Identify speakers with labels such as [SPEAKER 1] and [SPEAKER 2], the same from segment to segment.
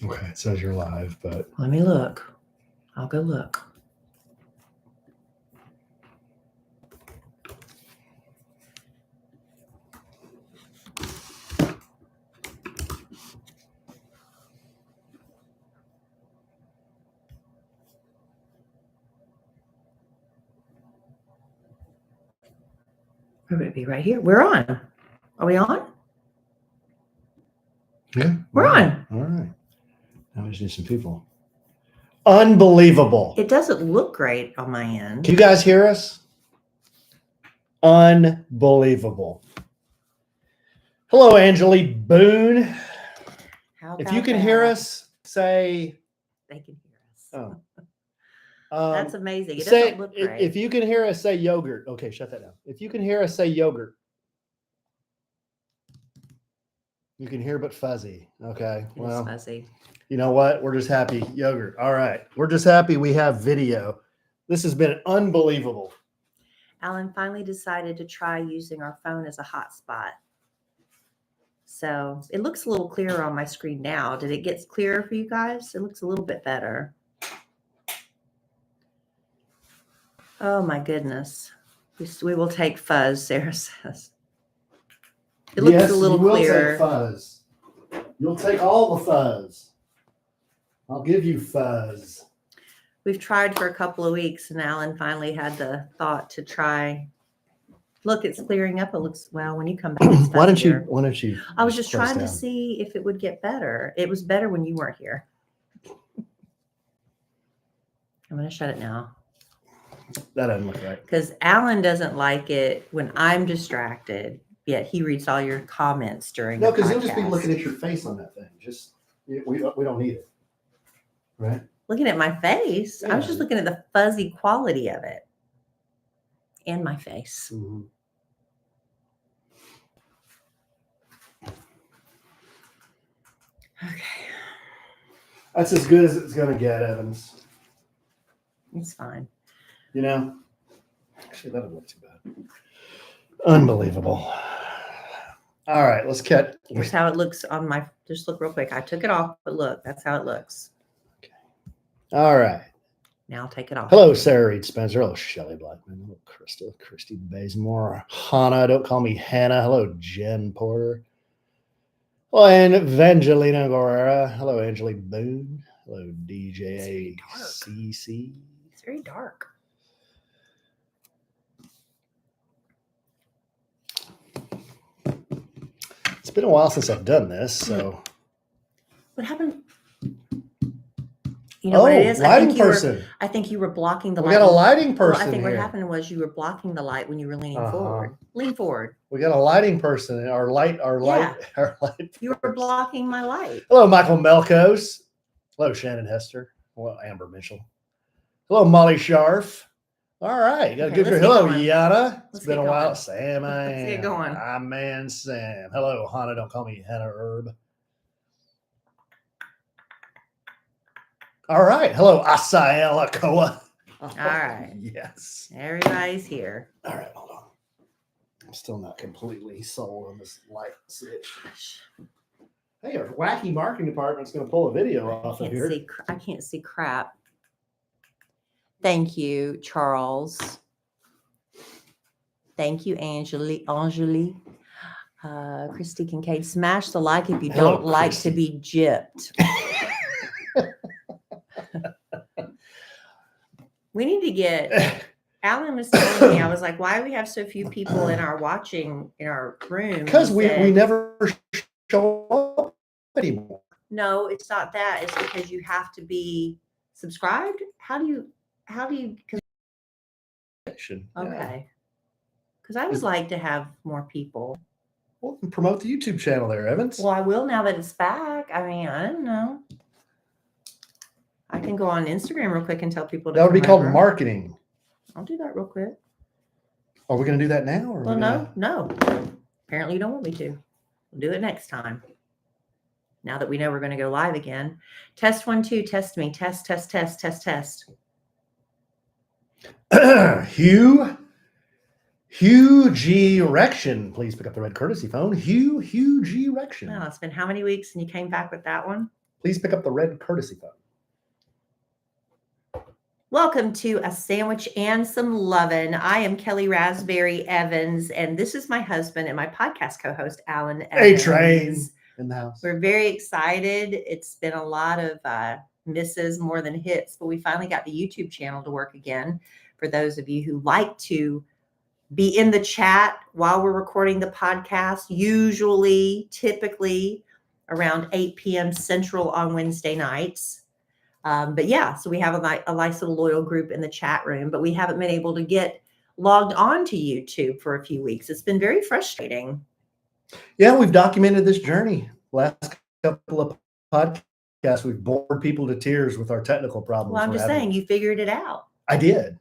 [SPEAKER 1] Okay, it says you're live, but
[SPEAKER 2] Let me look. I'll go look. Where would it be? Right here. We're on. Are we on?
[SPEAKER 1] yeah,
[SPEAKER 2] We're on.
[SPEAKER 1] All right. Now we just need some people. Unbelievable.
[SPEAKER 2] It doesn't look great on my end.
[SPEAKER 1] Can you guys hear us? Unbelievable. Hello, Angeli Boone.
[SPEAKER 2] How
[SPEAKER 1] If you
[SPEAKER 2] about
[SPEAKER 1] can hear
[SPEAKER 2] that?
[SPEAKER 1] us, say.
[SPEAKER 2] They can hear us.
[SPEAKER 1] Oh.
[SPEAKER 2] That's amazing. It
[SPEAKER 1] say,
[SPEAKER 2] doesn't look great.
[SPEAKER 1] If you can hear us, say yogurt. Okay, shut that down. If you can hear us, say yogurt. You can hear but fuzzy. Okay.
[SPEAKER 2] It
[SPEAKER 1] Well,
[SPEAKER 2] is fuzzy.
[SPEAKER 1] you know what? We're just happy. Yogurt. All right. We're just happy we have video. This has been unbelievable.
[SPEAKER 2] Alan finally decided to try using our phone as a hotspot. So it looks a little clearer on my screen now. Did it get clearer for you guys? It looks a little bit better. Oh my goodness. We will take fuzz, Sarah says. It looks a little clearer.
[SPEAKER 1] Take fuzz. You'll take all the fuzz. I'll give you fuzz.
[SPEAKER 2] We've tried for a couple of weeks, and Alan finally had the thought to try. Look, it's clearing up. It looks, well, when you come back, it's
[SPEAKER 1] Why don't
[SPEAKER 2] you? I was just
[SPEAKER 1] close
[SPEAKER 2] trying
[SPEAKER 1] down?
[SPEAKER 2] to see if it would get better. It was better when you weren't here. I'm going to shut it now.
[SPEAKER 1] That doesn't look right.
[SPEAKER 2] Because Alan doesn't like it when I'm distracted. Yet he reads all your comments during the podcast.
[SPEAKER 1] No, because he'll just be looking at your face on that thing. Just we don't need it, right?
[SPEAKER 2] Looking at my face.
[SPEAKER 1] Yeah.
[SPEAKER 2] I was just looking at the fuzzy quality of it and my face.
[SPEAKER 1] Mm-hmm.
[SPEAKER 2] Okay.
[SPEAKER 1] That's as good as it's going to get, Evans.
[SPEAKER 2] It's fine.
[SPEAKER 1] You know? Actually, that doesn't look too bad. Unbelievable. All right, let's get.
[SPEAKER 2] Here's how it looks on my. Just look real quick. I took it off, but look, that's how it looks.
[SPEAKER 1] Okay. All right.
[SPEAKER 2] Now I'll take it off.
[SPEAKER 1] Hello, Sarah Reed Spencer. Hello, Shelley Blackman. Hello, Krista. Christy Bazemore. Hannah. Don't call me Hannah. Hello, Jen Porter. Hello, and Evangelina Guerrera. Hello, Angeli Boone. Hello, DJ CC.
[SPEAKER 2] It's very dark.
[SPEAKER 1] It's been a while since I've done this, so.
[SPEAKER 2] What happened? You know what it is?
[SPEAKER 1] Lighting person.
[SPEAKER 2] I think you were blocking the light.
[SPEAKER 1] We got a lighting person.
[SPEAKER 2] Well, I think
[SPEAKER 1] here.
[SPEAKER 2] what happened was you were blocking the light when you were leaning forward. Lean forward.
[SPEAKER 1] We got a lighting person. Our light.
[SPEAKER 2] You were blocking my light.
[SPEAKER 1] Hello, Michael Melkos. Hello, Shannon Hester. Hello, Amber Mitchell. Hello, Molly Scharf. All right. Got a good hello, Yana. It's been a while. Sam,
[SPEAKER 2] let's get going.
[SPEAKER 1] I'm man Sam. Hello, Hannah. Don't call me Hannah Herb. All right. Hello, Asael Akoa.
[SPEAKER 2] All right.
[SPEAKER 1] Yes.
[SPEAKER 2] Everybody's here.
[SPEAKER 1] All right. Hold on. I'm still not completely sold on this light switch. Hey, our wacky marketing department's going to pull a video off of here.
[SPEAKER 2] I can't see crap. Thank you, Charles. Thank you, Angeli. Christy Kincaid. Smash the like if you don't like to be gypped. We need to get. Alan was telling me, I was like, why do we have so few people in our room?
[SPEAKER 1] Because we never show up anymore.
[SPEAKER 2] No, it's not that. It's because you have to be subscribed. How do you? Okay. Because I would like to have more people.
[SPEAKER 1] Well, promote the YouTube channel there, Evans.
[SPEAKER 2] Well, I will now that it's back. I mean, I don't know. I can go on Instagram real quick and tell people.
[SPEAKER 1] That would be called marketing.
[SPEAKER 2] I'll do that real quick.
[SPEAKER 1] Are we going to do that now? Or
[SPEAKER 2] no. Apparently you don't want me to. We'll do it next time. Now that we know we're going to go live again. Test 1, 2, test me. Test.
[SPEAKER 1] Hugh G. Erection. Please pick up the red courtesy phone. Hugh G. Erection.
[SPEAKER 2] Well, it's been how many weeks and you came back with that one?
[SPEAKER 1] please pick up the red courtesy phone.
[SPEAKER 2] Welcome to A Sandwich and Some Lovin'. I am Kellie Rasberry Evans, and this is my husband and my podcast co-host, Alan Evans.
[SPEAKER 1] A-Train in the house.
[SPEAKER 2] We're very excited. It's been a lot of misses more than hits, but we finally got the YouTube channel to work again. For those of you who like to be in the chat while we're recording the podcast, typically around 8 p.m. Central on Wednesday nights. But yeah, so we have a nice little loyal group in the chat room, but we haven't been able to get logged on to YouTube for a few weeks. It's been very frustrating.
[SPEAKER 1] Yeah, we've documented this journey. Last couple of podcasts, we've bored people to tears with our technical problems.
[SPEAKER 2] Well, I'm just saying, you figured it out.
[SPEAKER 1] I did.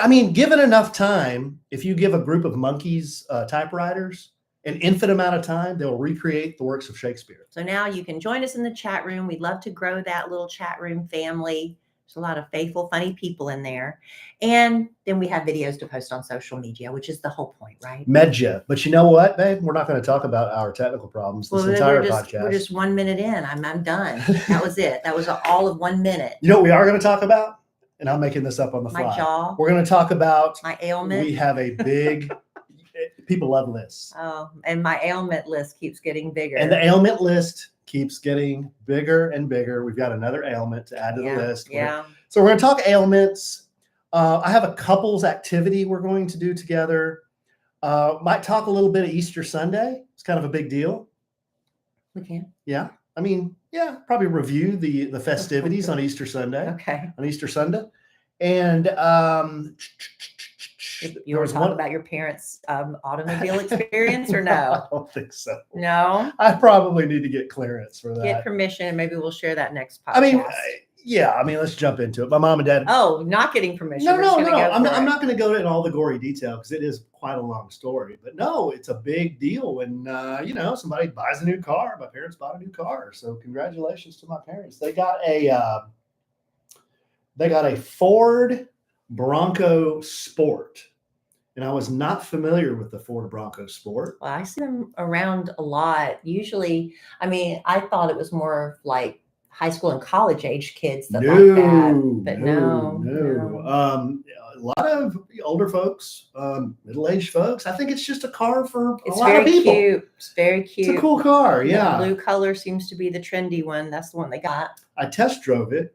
[SPEAKER 1] I mean, given enough time, if you give a group of monkeys typewriters an infinite amount of time, they'll recreate the works of Shakespeare.
[SPEAKER 2] So now you can join us in the chat room. We'd love to grow that little chat room family. There's a lot of faithful, funny people in there. And then we have videos to post on social media, which is the whole point, right? Medja.
[SPEAKER 1] But you know what, babe? We're not going to talk about our technical problems this entire podcast.
[SPEAKER 2] We're just 1 minute in. I'm done. That was it. That was all of 1 minute.
[SPEAKER 1] You know what we are going to talk about? And I'm making this up on the fly.
[SPEAKER 2] My jaw.
[SPEAKER 1] We're going to talk about
[SPEAKER 2] my ailment.
[SPEAKER 1] We have a big... People love lists.
[SPEAKER 2] Oh, and my ailment list keeps getting bigger.
[SPEAKER 1] And the ailment list keeps getting bigger and bigger. We've got another ailment to add to the list.
[SPEAKER 2] Yeah.
[SPEAKER 1] So we're going to talk ailments. I have a couples activity we're going to do together. Might talk a little bit of Easter Sunday. It's kind of a big deal.
[SPEAKER 2] We can.
[SPEAKER 1] Yeah. I mean, yeah, probably review the festivities on Easter Sunday.
[SPEAKER 2] Okay.
[SPEAKER 1] On Easter Sunday. And
[SPEAKER 2] you were talking about your parents' automobile experience, or no?
[SPEAKER 1] I don't think so.
[SPEAKER 2] No?
[SPEAKER 1] I probably need to get clearance for that.
[SPEAKER 2] Get permission, and maybe we'll share that next podcast.
[SPEAKER 1] I mean, let's jump into it. My mom and dad.
[SPEAKER 2] Oh, not getting permission.
[SPEAKER 1] No. I'm not going to go into all the gory detail because it is quite a long story. But no, it's a big deal when, somebody buys a new car. My parents bought a new car. So congratulations to my parents. They got a Ford Bronco Sport. And I was not familiar with the Ford Bronco Sport.
[SPEAKER 2] Well, I see them around a lot. Usually, I mean, I thought it was more like high school and college age kids that like that. But no.
[SPEAKER 1] A lot of older folks, middle-aged folks. I think it's just a car for a lot of people.
[SPEAKER 2] Cute. It's very cute.
[SPEAKER 1] It's a cool car, yeah.
[SPEAKER 2] The blue color seems to be the trendy one. That's the one they got.
[SPEAKER 1] I test drove it.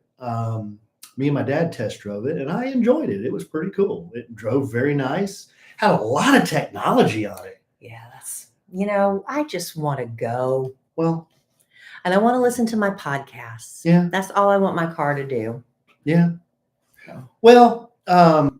[SPEAKER 1] Me and my dad test drove it, and I enjoyed it. It was pretty cool. It drove very nice. Had a lot of technology on it.
[SPEAKER 2] Yeah, I just want to go.
[SPEAKER 1] Well,
[SPEAKER 2] and I want to listen to my podcasts.
[SPEAKER 1] Yeah.
[SPEAKER 2] That's all I want my car to do.
[SPEAKER 1] Yeah. So. Well, I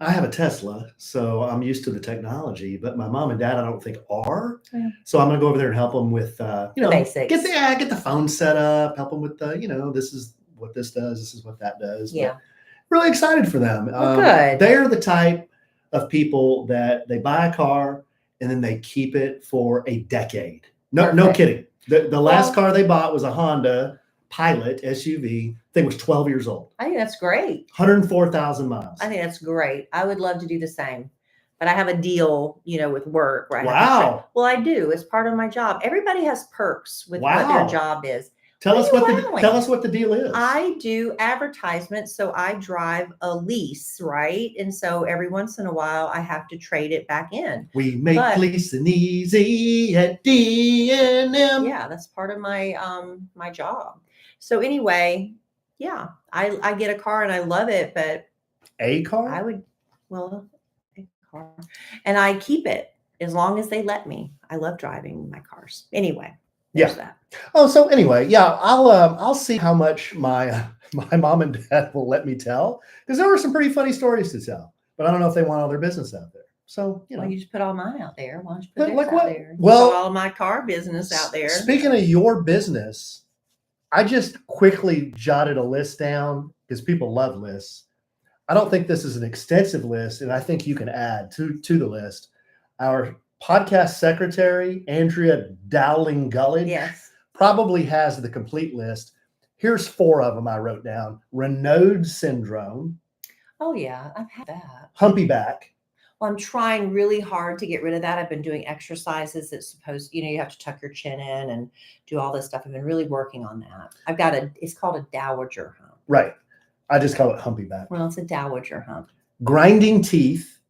[SPEAKER 1] have a Tesla, so I'm used to the technology, but my mom and dad, I don't think are. Yeah. So I'm going to go over there and help them with,
[SPEAKER 2] the basics.
[SPEAKER 1] Get the phone set up, help them with this is what this does. This is what that does.
[SPEAKER 2] Yeah.
[SPEAKER 1] But really excited for them.
[SPEAKER 2] Good.
[SPEAKER 1] They're the type of people that they buy a car and then they keep it for a decade. No kidding. The last car they bought was a Honda Pilot SUV. Thing was 12 years old.
[SPEAKER 2] I think that's great.
[SPEAKER 1] 104,000 miles.
[SPEAKER 2] I think that's great. I would love to do the same. But I have a deal, with work. Where I do. It's part of my job. Everybody has perks with what their job is.
[SPEAKER 1] Tell us what the deal is.
[SPEAKER 2] I do advertisements, so I drive a lease, right? And so every once in a while, I have to trade it back in.
[SPEAKER 1] We make leasing easy at D&M.
[SPEAKER 2] Yeah, that's part of my my job. So anyway, yeah, I get a car and I love it, but
[SPEAKER 1] a car?
[SPEAKER 2] A car, and I keep it as long as they let me. I love driving my cars. Anyway.
[SPEAKER 1] That. Oh, so anyway, yeah, I'll see how much my mom and dad will let me tell, because there were some pretty funny stories to tell, but I don't know if they want all their business out there. So
[SPEAKER 2] well, you just put all mine out there. Why don't you put theirs out there?
[SPEAKER 1] Well,
[SPEAKER 2] put all my car business out there.
[SPEAKER 1] Speaking of your business, I just quickly jotted a list down because people love lists. I don't think this is an extensive list, and I think you can add to the list. Our podcast secretary, Andrea Dowling Gullidge, probably has the complete list. Here's 4 of them I wrote down. Raynaud syndrome.
[SPEAKER 2] Oh, yeah, I've had that.
[SPEAKER 1] Humpy back.
[SPEAKER 2] Well, I'm trying really hard to get rid of that. I've been doing exercises that you have to tuck your chin in and do all this stuff. I've been really working on that. It's called a dowager hump.
[SPEAKER 1] Right. I just call it humpy back.
[SPEAKER 2] Well, it's a dowager hump.
[SPEAKER 1] Grinding teeth.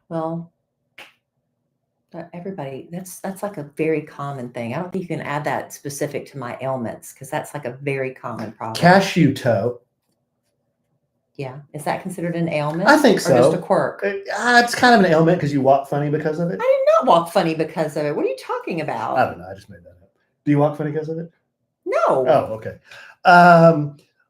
[SPEAKER 2] Well, everybody, that's like a very common thing. I don't think you can add that specific to my ailments because that's like a very common problem.
[SPEAKER 1] Cashew toe.
[SPEAKER 2] Yeah. Is that considered an ailment?
[SPEAKER 1] I think so.
[SPEAKER 2] Or just a quirk?
[SPEAKER 1] It's kind of an ailment because you walk funny because of it.
[SPEAKER 2] I did not walk funny because of it. What are you talking about?
[SPEAKER 1] I don't know. I just made that up. Do you walk funny because of it?
[SPEAKER 2] No.
[SPEAKER 1] Oh, okay.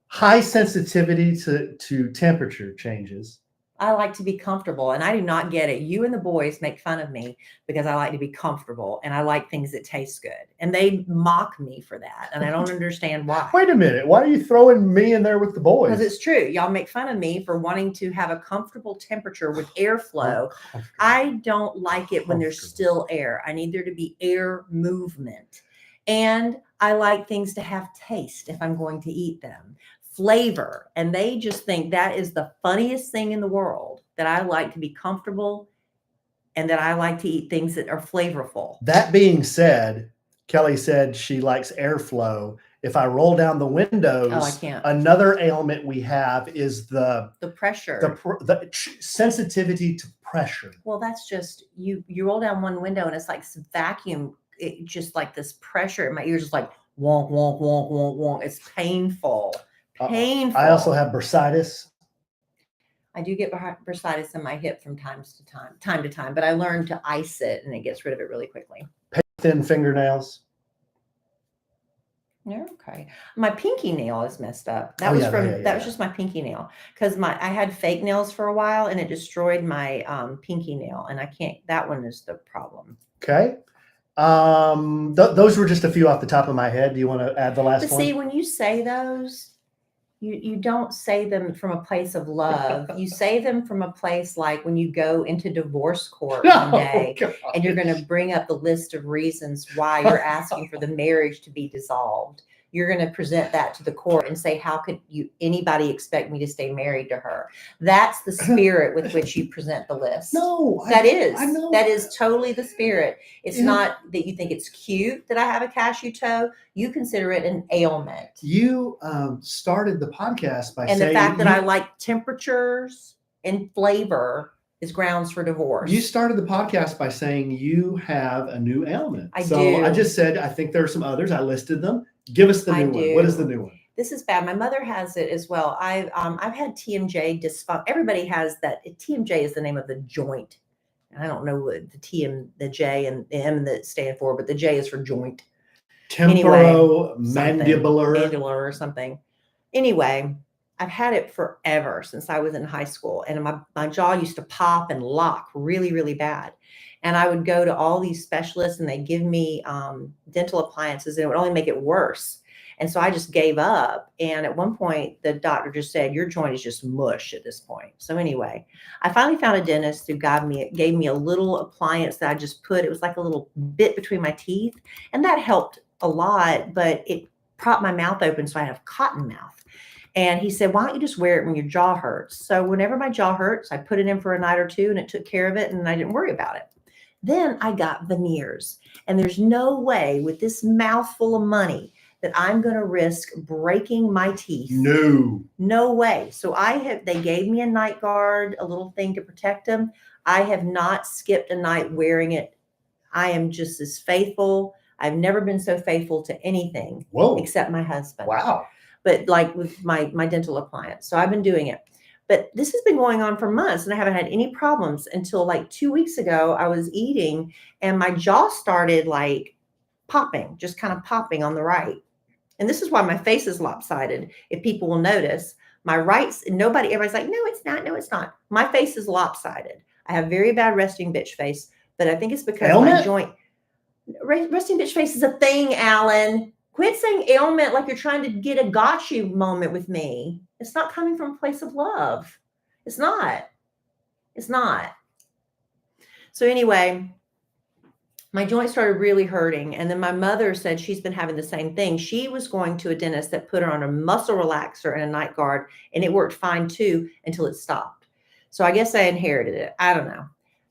[SPEAKER 1] High sensitivity to temperature changes.
[SPEAKER 2] I like to be comfortable, and I do not get it. You and the boys make fun of me because I like to be comfortable, and I like things that taste good. And they mock me for that, and I don't understand why.
[SPEAKER 1] Wait a minute. Why are you throwing me in there with the boys?
[SPEAKER 2] Because it's true. Y'all make fun of me for wanting to have a comfortable temperature with airflow. I don't like it when there's still air. I need there to be air movement. And I like things to have taste if I'm going to eat them. Flavor, and they just think that is the funniest thing in the world, that I like to be comfortable and that I like to eat things that are flavorful.
[SPEAKER 1] That being said, Kelly said she likes airflow. If I roll down the windows,
[SPEAKER 2] I can't.
[SPEAKER 1] Another ailment we have is the
[SPEAKER 2] pressure,
[SPEAKER 1] the sensitivity to pressure.
[SPEAKER 2] Well, that's just you roll down one window and it's like some vacuum, just like this pressure in my ears is like wonk, wonk, wonk, wonk, wonk. It's painful. Painful.
[SPEAKER 1] I also have bursitis.
[SPEAKER 2] I do get bursitis in my hip from time to time, but I learned to ice it and it gets rid of it really quickly.
[SPEAKER 1] Thin fingernails.
[SPEAKER 2] Yeah, okay. My pinky nail is messed up. That was just my pinky nail because I had fake nails for a while and it destroyed my pinky nail, and I can't. That one is the problem.
[SPEAKER 1] Okay. Those were just a few off the top of my head. Do you want to add the last one?
[SPEAKER 2] See, when you say those, you don't say them from a place of love. You say them from a place like when you go into divorce court one day and you're going to bring up the list of reasons why you're asking for the marriage to be dissolved. You're going to present that to the court and say, how could anybody expect me to stay married to her? That's the spirit with which you present the list.
[SPEAKER 1] No,
[SPEAKER 2] that is totally the spirit. It's not that you think it's cute that I have a cashew toe. You consider it an ailment.
[SPEAKER 1] You started the podcast by saying,
[SPEAKER 2] and the fact that I like temperatures and flavor is grounds for divorce.
[SPEAKER 1] You started the podcast by saying you have a new ailment.
[SPEAKER 2] I do.
[SPEAKER 1] I just said, I think there are some others. I listed them. Give us the new one. What is the new one?
[SPEAKER 2] This is bad. My mother has it as well. I've had TMJ dysfunction. Everybody has that. TMJ is the name of the joint. I don't know what the T and the J and the M that stand for, but the J is for joint.
[SPEAKER 1] Temporomandibular
[SPEAKER 2] or something. Anyway, I've had it forever since I was in high school, and my jaw used to pop and lock really, really bad. And I would go to all these specialists and they give me dental appliances, and it would only make it worse. And so I just gave up. And at one point, the doctor just said, your joint is just mush at this point. So anyway, I finally found a dentist who gave me a little appliance that I just put. It was like a little bit between my teeth. And that helped a lot, but it propped my mouth open so I have cotton mouth. And he said, why don't you just wear it when your jaw hurts? So whenever my jaw hurts, I put it in for a night or two and it took care of it and I didn't worry about it. Then I got veneers, and there's no way with this mouthful of money that I'm going to risk breaking my teeth. No way. So they gave me a night guard, a little thing to protect them. I have not skipped a night wearing it. I am just as faithful. I've never been so faithful to anything except my husband.
[SPEAKER 1] Wow.
[SPEAKER 2] But like with my dental appliance. So I've been doing it. But this has been going on for months and I haven't had any problems until like 2 weeks ago. I was eating and my jaw started like popping, just kind of popping on the right. And this is why my face is lopsided. If people will notice, everybody's like, no, it's not. No, it's not. My face is lopsided. I have very bad resting bitch face, but I think it's because my joint. Resting bitch face is a thing, Alan. Quit saying ailment like you're trying to get a got you moment with me. It's not coming from a place of love. It's not. It's not. So anyway, my joint started really hurting. And then my mother said she's been having the same thing. She was going to a dentist that put her on a muscle relaxer and a night guard, and it worked fine too until it stopped. So I guess I inherited it. I don't know.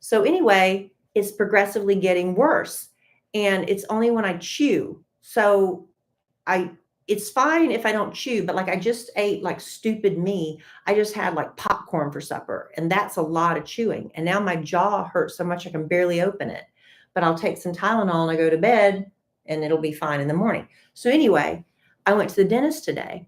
[SPEAKER 2] So anyway, it's progressively getting worse. And it's only when I chew. So it's fine if I don't chew, but like I just ate like stupid me. I just had like popcorn for supper, and that's a lot of chewing. And now my jaw hurts so much I can barely open it. But I'll take some Tylenol and I go to bed and it'll be fine in the morning. So anyway, I went to the dentist today.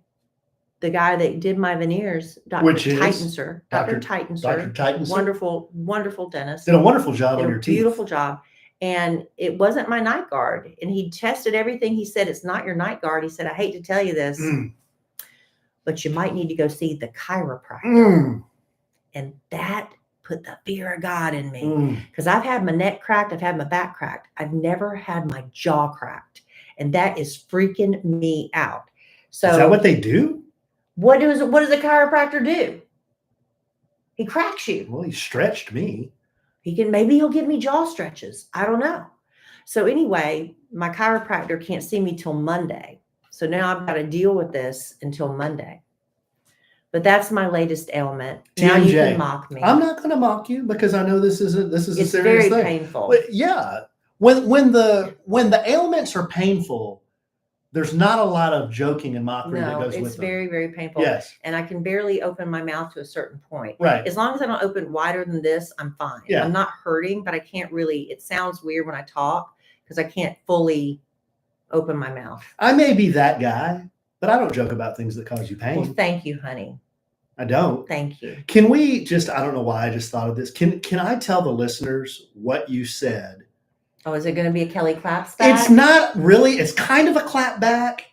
[SPEAKER 2] The guy that did my veneers, Dr. Titanser. Dr. Titanser. Wonderful, wonderful dentist.
[SPEAKER 1] Did a wonderful job on your teeth.
[SPEAKER 2] Beautiful job. And it wasn't my night guard. And he tested everything. He said, it's not your night guard. He said, I hate to tell you this, but you might need to go see the chiropractor. And that put the fear of God in me. Because I've had my neck cracked. I've had my back cracked. I've never had my jaw cracked. And that is freaking me out. So
[SPEAKER 1] is that what they do?
[SPEAKER 2] What does a chiropractor do? He cracks you.
[SPEAKER 1] Well, he stretched me.
[SPEAKER 2] Maybe he'll give me jaw stretches. I don't know. So anyway, my chiropractor can't see me till Monday. So now I've got to deal with this until Monday. But that's my latest ailment.
[SPEAKER 1] TMJ.
[SPEAKER 2] Now you can mock me.
[SPEAKER 1] I'm not going to mock you because I know this is a serious thing. It's very
[SPEAKER 2] painful.
[SPEAKER 1] But yeah. When the ailments are painful, there's not a lot of joking and mockery that goes with them.
[SPEAKER 2] It's very, very painful.
[SPEAKER 1] Yes.
[SPEAKER 2] And I can barely open my mouth to a certain point.
[SPEAKER 1] Right.
[SPEAKER 2] As long as I don't open wider than this, I'm fine.
[SPEAKER 1] Yeah.
[SPEAKER 2] I'm not hurting, but I can't really, it sounds weird when I talk because I can't fully open my mouth.
[SPEAKER 1] I may be that guy, but I don't joke about things that cause you pain.
[SPEAKER 2] Well, thank you, honey.
[SPEAKER 1] I don't.
[SPEAKER 2] Thank you.
[SPEAKER 1] Can we just, I don't know why I just thought of this. Can I tell the listeners what you said?
[SPEAKER 2] Oh, is it going to be a Kellie claps back?
[SPEAKER 1] It's not really. It's kind of a clap back,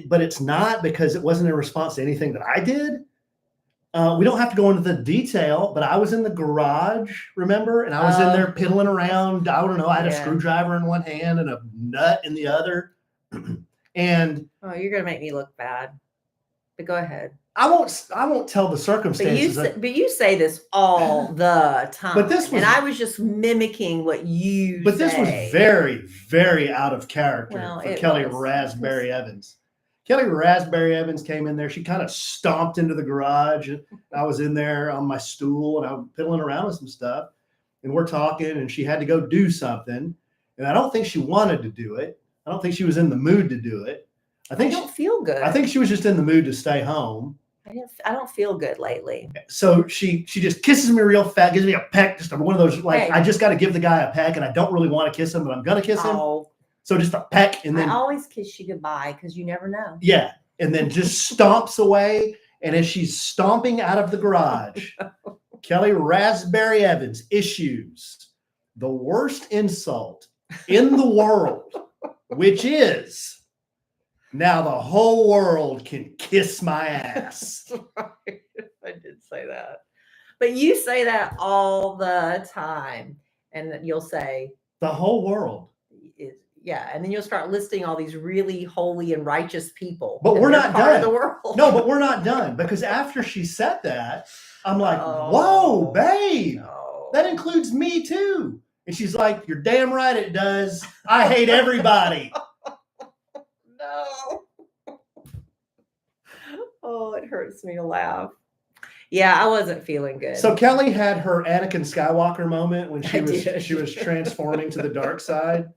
[SPEAKER 1] but it's not because it wasn't in response to anything that I did. We don't have to go into the detail, but I was in the garage, remember? And I was in there piddling around. I don't know. I had a screwdriver in one hand and a nut in the other. And
[SPEAKER 2] oh, you're going to make me look bad. But go ahead.
[SPEAKER 1] I won't tell the circumstances.
[SPEAKER 2] But you say this all the time.
[SPEAKER 1] But this was,
[SPEAKER 2] and I was just mimicking what you
[SPEAKER 1] But
[SPEAKER 2] say.
[SPEAKER 1] this was very, very out of character for Kellie Rasberry Evans. Kellie Rasberry Evans came in there. She kind of stomped into the garage. And I was in there on my stool and I was piddling around with some stuff. And we're talking and she had to go do something. And I don't think she wanted to do it. I don't think she was in the mood to do it. I
[SPEAKER 2] don't feel good.
[SPEAKER 1] I think she was just in the mood to stay home.
[SPEAKER 2] I don't feel good lately.
[SPEAKER 1] So she just kisses me real fast, gives me a peck, just one of those, like, I just got to give the guy a peck and I don't really want to kiss him, but I'm going to kiss him. So just a peck. And then
[SPEAKER 2] I always kiss you goodbye because you never know.
[SPEAKER 1] Yeah. And then just stomps away. And as she's stomping out of the garage, Kellie Rasberry Evans issues the worst insult in the world, which is, now the whole world can kiss my ass.
[SPEAKER 2] Right. I did say that. But you say that all the time. And you'll say,
[SPEAKER 1] the whole world.
[SPEAKER 2] Yeah. And then you'll start listing all these really holy and righteous people.
[SPEAKER 1] But we're not done.
[SPEAKER 2] The world.
[SPEAKER 1] No, but we're not done. Because after she said that, I'm like, whoa, babe. No. That includes me too. And she's like, you're damn right it does. I hate everybody.
[SPEAKER 2] No. Oh, it hurts me to laugh. Yeah, I wasn't feeling good.
[SPEAKER 1] So Kellie had her Anakin Skywalker moment when she was transforming to the dark side.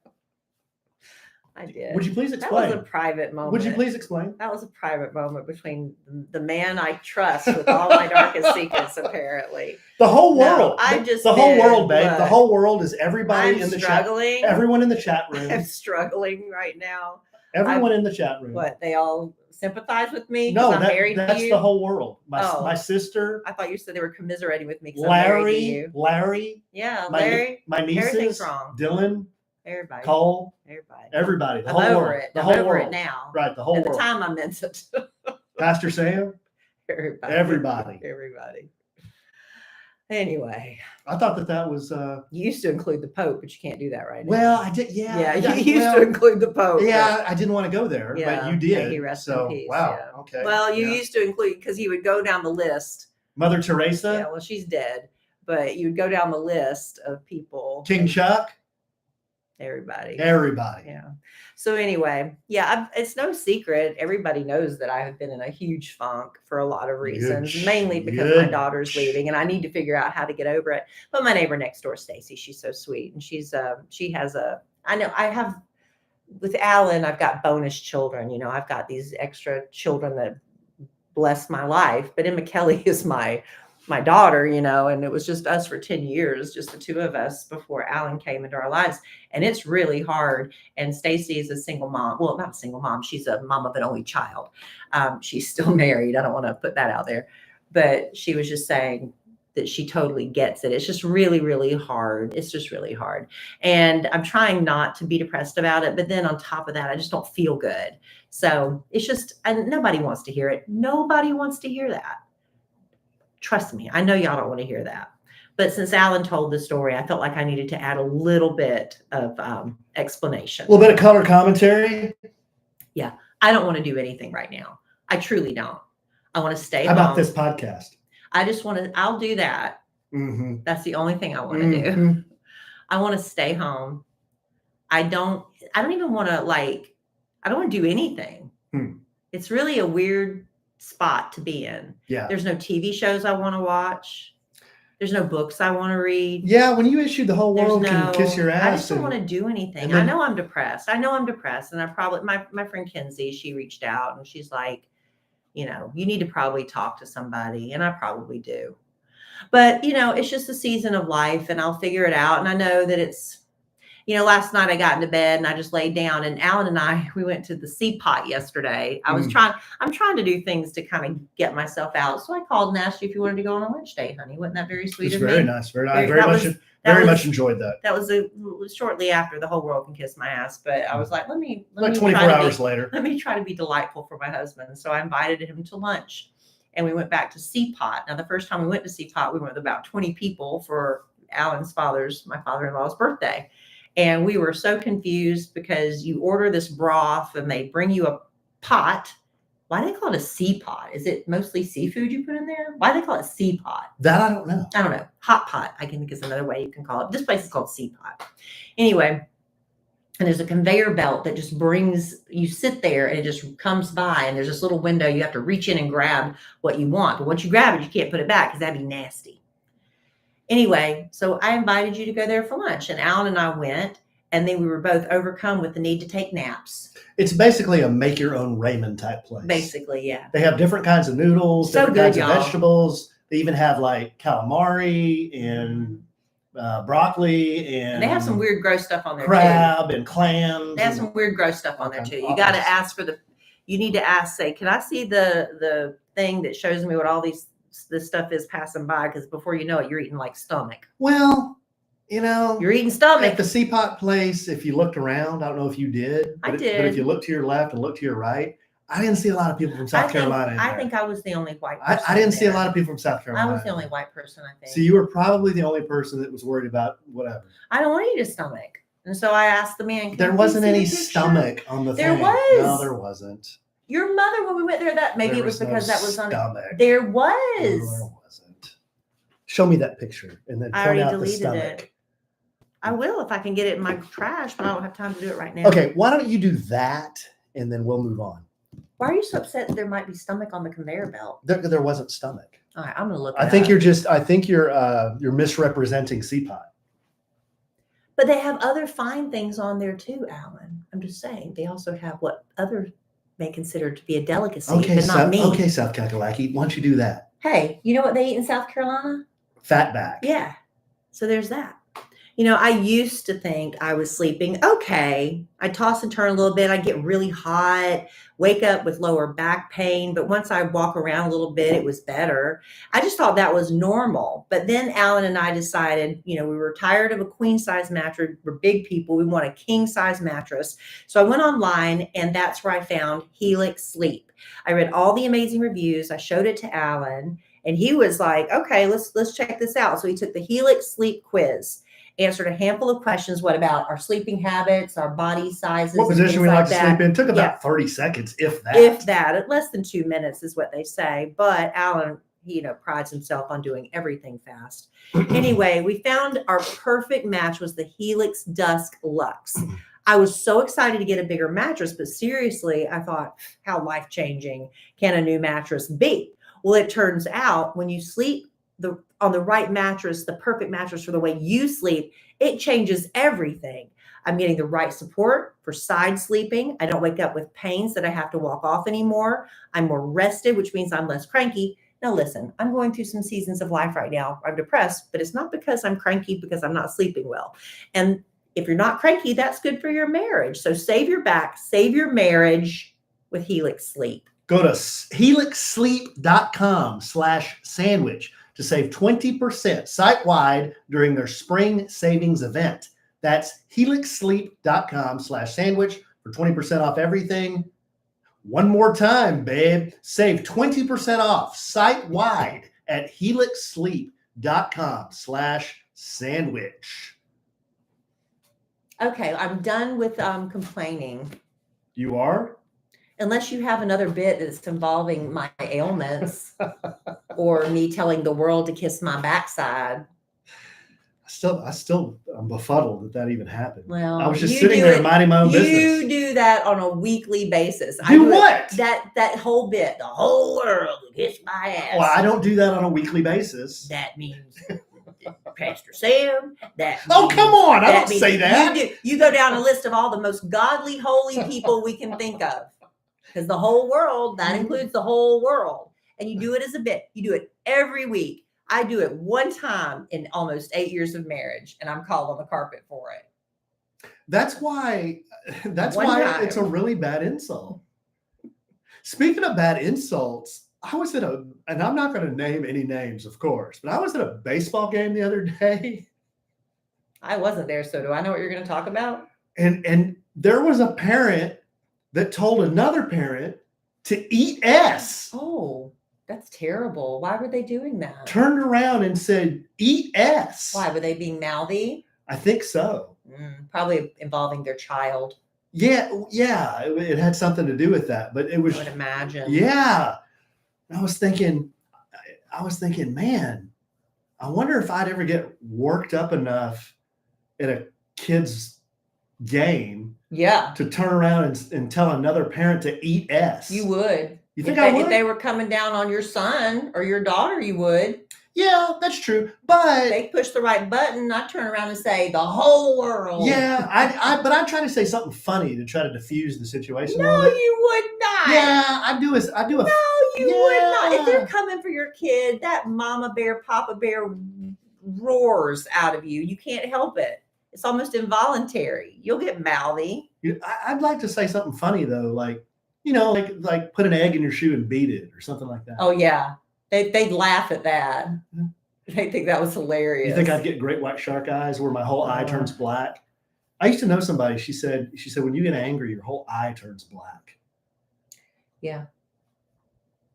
[SPEAKER 2] I did.
[SPEAKER 1] Would you please explain?
[SPEAKER 2] That was a private moment.
[SPEAKER 1] Would you please explain?
[SPEAKER 2] That was a private moment between the man I trust with all my darkest secrets, apparently.
[SPEAKER 1] The whole world.
[SPEAKER 2] No,
[SPEAKER 1] the whole world, babe. The whole world is everybody in the chat. Everyone in the chat room.
[SPEAKER 2] I'm struggling right now.
[SPEAKER 1] Everyone in the chat room.
[SPEAKER 2] What? They all sympathize with me?
[SPEAKER 1] No,
[SPEAKER 2] I'm married
[SPEAKER 1] that's
[SPEAKER 2] to you?
[SPEAKER 1] the whole world. My sister.
[SPEAKER 2] I thought you said they were commiserating with me.
[SPEAKER 1] Larry.
[SPEAKER 2] Yeah, Larry.
[SPEAKER 1] My nieces.
[SPEAKER 2] Everything's wrong.
[SPEAKER 1] Dylan.
[SPEAKER 2] Everybody.
[SPEAKER 1] Cole.
[SPEAKER 2] Everybody.
[SPEAKER 1] The whole world.
[SPEAKER 2] I'm over it now.
[SPEAKER 1] Right. The whole world.
[SPEAKER 2] At the time I meant it.
[SPEAKER 1] Pastor Sam.
[SPEAKER 2] Everybody. Anyway.
[SPEAKER 1] I thought that was.
[SPEAKER 2] You used to include the Pope, but you can't do that right now.
[SPEAKER 1] Well, I did. Yeah.
[SPEAKER 2] Yeah, you used to include the Pope.
[SPEAKER 1] Yeah, I didn't want to go there, but you did.
[SPEAKER 2] He rest in peace.
[SPEAKER 1] Wow.
[SPEAKER 2] Yeah.
[SPEAKER 1] Okay.
[SPEAKER 2] Well, you used to include, because he would go down the list.
[SPEAKER 1] Mother Teresa.
[SPEAKER 2] Yeah, well, she's dead, but you would go down the list of people.
[SPEAKER 1] King Chuck.
[SPEAKER 2] Everybody.
[SPEAKER 1] Everybody.
[SPEAKER 2] Yeah. So anyway, it's no secret. Everybody knows that I have been in a huge funk for a lot of reasons, mainly because my daughter's leaving and I need to figure out how to get over it. But my neighbor next door, Stacy, she's so sweet. And with Alan, I've got bonus children. You know, I've got these extra children that bless my life. But Emma Kellie is my daughter, you know, and it was just us for 10 years, just the two of us before Alan came into our lives. And it's really hard. And Stacy is a single mom. Well, not a single mom. She's a mom of an only child. She's still married. I don't want to put that out there. But she was just saying that she totally gets it. It's just really, really hard. It's just really hard. And I'm trying not to be depressed about it. But then on top of that, I just don't feel good. So it's just, and nobody wants to hear it. Nobody wants to hear that. Trust me, I know y'all don't want to hear that. But since Alan told the story, I felt like I needed to add a little bit of explanation.
[SPEAKER 1] A little bit of color commentary.
[SPEAKER 2] Yeah, I don't want to do anything right now. I truly don't. I want to stay
[SPEAKER 1] home.
[SPEAKER 2] How
[SPEAKER 1] about this podcast?
[SPEAKER 2] I just want to, I'll do that.
[SPEAKER 1] Mm-hmm.
[SPEAKER 2] That's the only thing I want to do. I want to stay home. I don't even want to I don't want to do anything. It's really a weird spot to be in.
[SPEAKER 1] Yeah.
[SPEAKER 2] There's no TV shows I want to watch. There's no books I want to read.
[SPEAKER 1] Yeah, when you issued the whole world can kiss your ass.
[SPEAKER 2] I just don't want to do anything. I know I'm depressed. And I probably, my friend Kenzie, she reached out and she's like, you know, you need to probably talk to somebody. And I probably do. But, you know, it's just a season of life and I'll figure it out. And I know that it's, you know, last night I got into bed and I just laid down and Alan and I, we went to the sea pot yesterday. I'm trying to do things to kind of get myself out. So I called and asked you if you wanted to go on a lunch date, honey. Wasn't that very sweet of me?
[SPEAKER 1] Very nice. Very nice. Very much enjoyed that.
[SPEAKER 2] That was shortly after the whole world can kiss my ass. But I was like, let me
[SPEAKER 1] 24 hours later.
[SPEAKER 2] Let me try to be delightful for my husband. So I invited him to lunch and we went back to Sea Pot. Now, the first time we went to Sea Pot, we went with about 20 people for Alan's my father-in-law's birthday. And we were so confused because you order this broth and they bring you a pot. Why do they call it a sea pot? Is it mostly seafood you put in there? Why do they call it sea pot?
[SPEAKER 1] That I don't know.
[SPEAKER 2] I don't know. Hot pot, I think is another way you can call it. This place is called Sea Pot. Anyway, and there's a conveyor belt that just you sit there and it just comes by and there's this little window. You have to reach in and grab what you want. But once you grab it, you can't put it back because that'd be nasty. Anyway, so I invited you to go there for lunch and Alan and I went and then we were both overcome with the need to take naps.
[SPEAKER 1] It's basically a make your own ramen type place.
[SPEAKER 2] Basically, yeah.
[SPEAKER 1] They have different kinds of noodles, different kinds of vegetables. They even have like calamari and broccoli and
[SPEAKER 2] they have some weird gross stuff on there
[SPEAKER 1] crab
[SPEAKER 2] too.
[SPEAKER 1] And clams.
[SPEAKER 2] They have some weird gross stuff on there too. You got to ask you need to ask, say, can I see the thing that shows me what all this stuff is passing by? Because before you know it, you're eating like stomach.
[SPEAKER 1] Well, you know,
[SPEAKER 2] you're eating stomach.
[SPEAKER 1] At the Sea Pot place, if you looked around, I don't know if you did.
[SPEAKER 2] I did.
[SPEAKER 1] But if you look to your left and look to your right, I didn't see a lot of people from South Carolina.
[SPEAKER 2] I think I was the only white person.
[SPEAKER 1] I didn't see a lot of people from South Carolina.
[SPEAKER 2] I was the only white person, I think.
[SPEAKER 1] So you were probably the only person that was worried about whatever.
[SPEAKER 2] I don't want to eat a stomach. And so I asked the man.
[SPEAKER 1] There wasn't any stomach on the thing.
[SPEAKER 2] There was.
[SPEAKER 1] No, there wasn't.
[SPEAKER 2] Your mother, when we went there, maybe it was because that was on.
[SPEAKER 1] Stomach.
[SPEAKER 2] There was.
[SPEAKER 1] No, there wasn't. Show me that picture and then point out the stomach.
[SPEAKER 2] It. I will if I can get it in my trash, but I don't have time to do it right now.
[SPEAKER 1] Okay, why don't you do that and then we'll move on.
[SPEAKER 2] Why are you so upset that there might be stomach on the conveyor belt?
[SPEAKER 1] There wasn't stomach.
[SPEAKER 2] All right, I'm gonna look.
[SPEAKER 1] I think you're misrepresenting Sea Pot.
[SPEAKER 2] But they have other fine things on there too, Alan. I'm just saying they also have what others may consider to be a delicacy, but not me.
[SPEAKER 1] Okay, South Kakalaki, why don't you do that?
[SPEAKER 2] Hey, you know what they eat in South Carolina?
[SPEAKER 1] Fatback.
[SPEAKER 2] Yeah. So there's that. You know, I used to think I was sleeping okay. I toss and turn a little bit. I get really hot, wake up with lower back pain. But once I walk around a little bit, it was better. I just thought that was normal. But then Alan and I decided, you know, we were tired of a queen size mattress. We're big people. We want a king size mattress. So I went online and that's where I found Helix Sleep. I read all the amazing reviews. I showed it to Alan and he was like, okay, let's check this out. So he took the Helix Sleep quiz. Answered a handful of questions. What about our sleeping habits, our body sizes?
[SPEAKER 1] What position we like to sleep in? Took about 30 seconds, if that.
[SPEAKER 2] If that. Less than 2 minutes is what they say. But Alan, he, prides himself on doing everything fast. Anyway, we found our perfect match was the Helix Dusk Luxe. I was so excited to get a bigger mattress, but seriously, I thought, how life-changing can a new mattress be? Well, it turns out when you sleep on the right mattress, the perfect mattress for the way you sleep, it changes everything. I'm getting the right support for side sleeping. I don't wake up with pains that I have to walk off anymore. I'm more rested, which means I'm less cranky. Now, listen, I'm going through some seasons of life right now. I'm depressed, but it's not because I'm cranky, because I'm not sleeping well. And if you're not cranky, that's good for your marriage. So save your back, save your marriage with Helix Sleep.
[SPEAKER 1] Go to helixsleep.com/sandwich to save 20% site-wide during their spring savings event. That's helixsleep.com/sandwich for 20% off everything. One more time, babe. Save 20% off site-wide at helixsleep.com/sandwich.
[SPEAKER 2] Okay, I'm done with complaining.
[SPEAKER 1] You are?
[SPEAKER 2] Unless you have another bit that's involving my ailments or me telling the world to kiss my backside.
[SPEAKER 1] I'm befuddled that even happened.
[SPEAKER 2] Well,
[SPEAKER 1] I was just sitting there minding my own business.
[SPEAKER 2] You do that on a weekly basis.
[SPEAKER 1] Do what?
[SPEAKER 2] That whole bit, the whole world to kiss my ass.
[SPEAKER 1] Well, I don't do that on a weekly basis.
[SPEAKER 2] That means Pastor Sam.
[SPEAKER 1] Oh, come on. I don't say that.
[SPEAKER 2] You go down a list of all the most godly, holy people we can think of. Because the whole world, that includes the whole world. And you do it as a bit. You do it every week. I do it one time in almost 8 years of marriage, and I'm called on the carpet for it.
[SPEAKER 1] That's why it's a really bad insult. Speaking of bad insults, I was and I'm not going to name any names, of course, but I was at a baseball game the other day.
[SPEAKER 2] I wasn't there, so do I know what you're going to talk about?
[SPEAKER 1] And there was a parent that told another parent to eat S.
[SPEAKER 2] Oh, that's terrible. Why were they doing that?
[SPEAKER 1] Turned around and said, eat S.
[SPEAKER 2] Why? Were they being mouthy?
[SPEAKER 1] I think so.
[SPEAKER 2] Probably involving their child.
[SPEAKER 1] Yeah. It had something to do with that, but it was.
[SPEAKER 2] I would imagine.
[SPEAKER 1] Yeah. I was thinking, man, I wonder if I'd ever get worked up enough at a kid's game.
[SPEAKER 2] Yeah.
[SPEAKER 1] To turn around and tell another parent to eat S.
[SPEAKER 2] You would.
[SPEAKER 1] You think I would?
[SPEAKER 2] If they were coming down on your son or your daughter, you would.
[SPEAKER 1] Yeah, that's true. But
[SPEAKER 2] if they push the right button, I turn around and say the whole world.
[SPEAKER 1] Yeah, but I'm trying to say something funny to try to diffuse the situation.
[SPEAKER 2] No, you would not.
[SPEAKER 1] Yeah, I do. No,
[SPEAKER 2] you would not. If they're coming for your kid, that mama bear, papa bear roars out of you. You can't help it. It's almost involuntary. You'll get mouthy.
[SPEAKER 1] I'd like to say something funny though, like put an egg in your shoe and beat it or something like that.
[SPEAKER 2] Oh yeah, they'd laugh at that. They think that was hilarious.
[SPEAKER 1] You think I'd get great white shark eyes where my whole eye turns black? I used to know somebody. She said when you get angry, your whole eye turns black.
[SPEAKER 2] Yeah.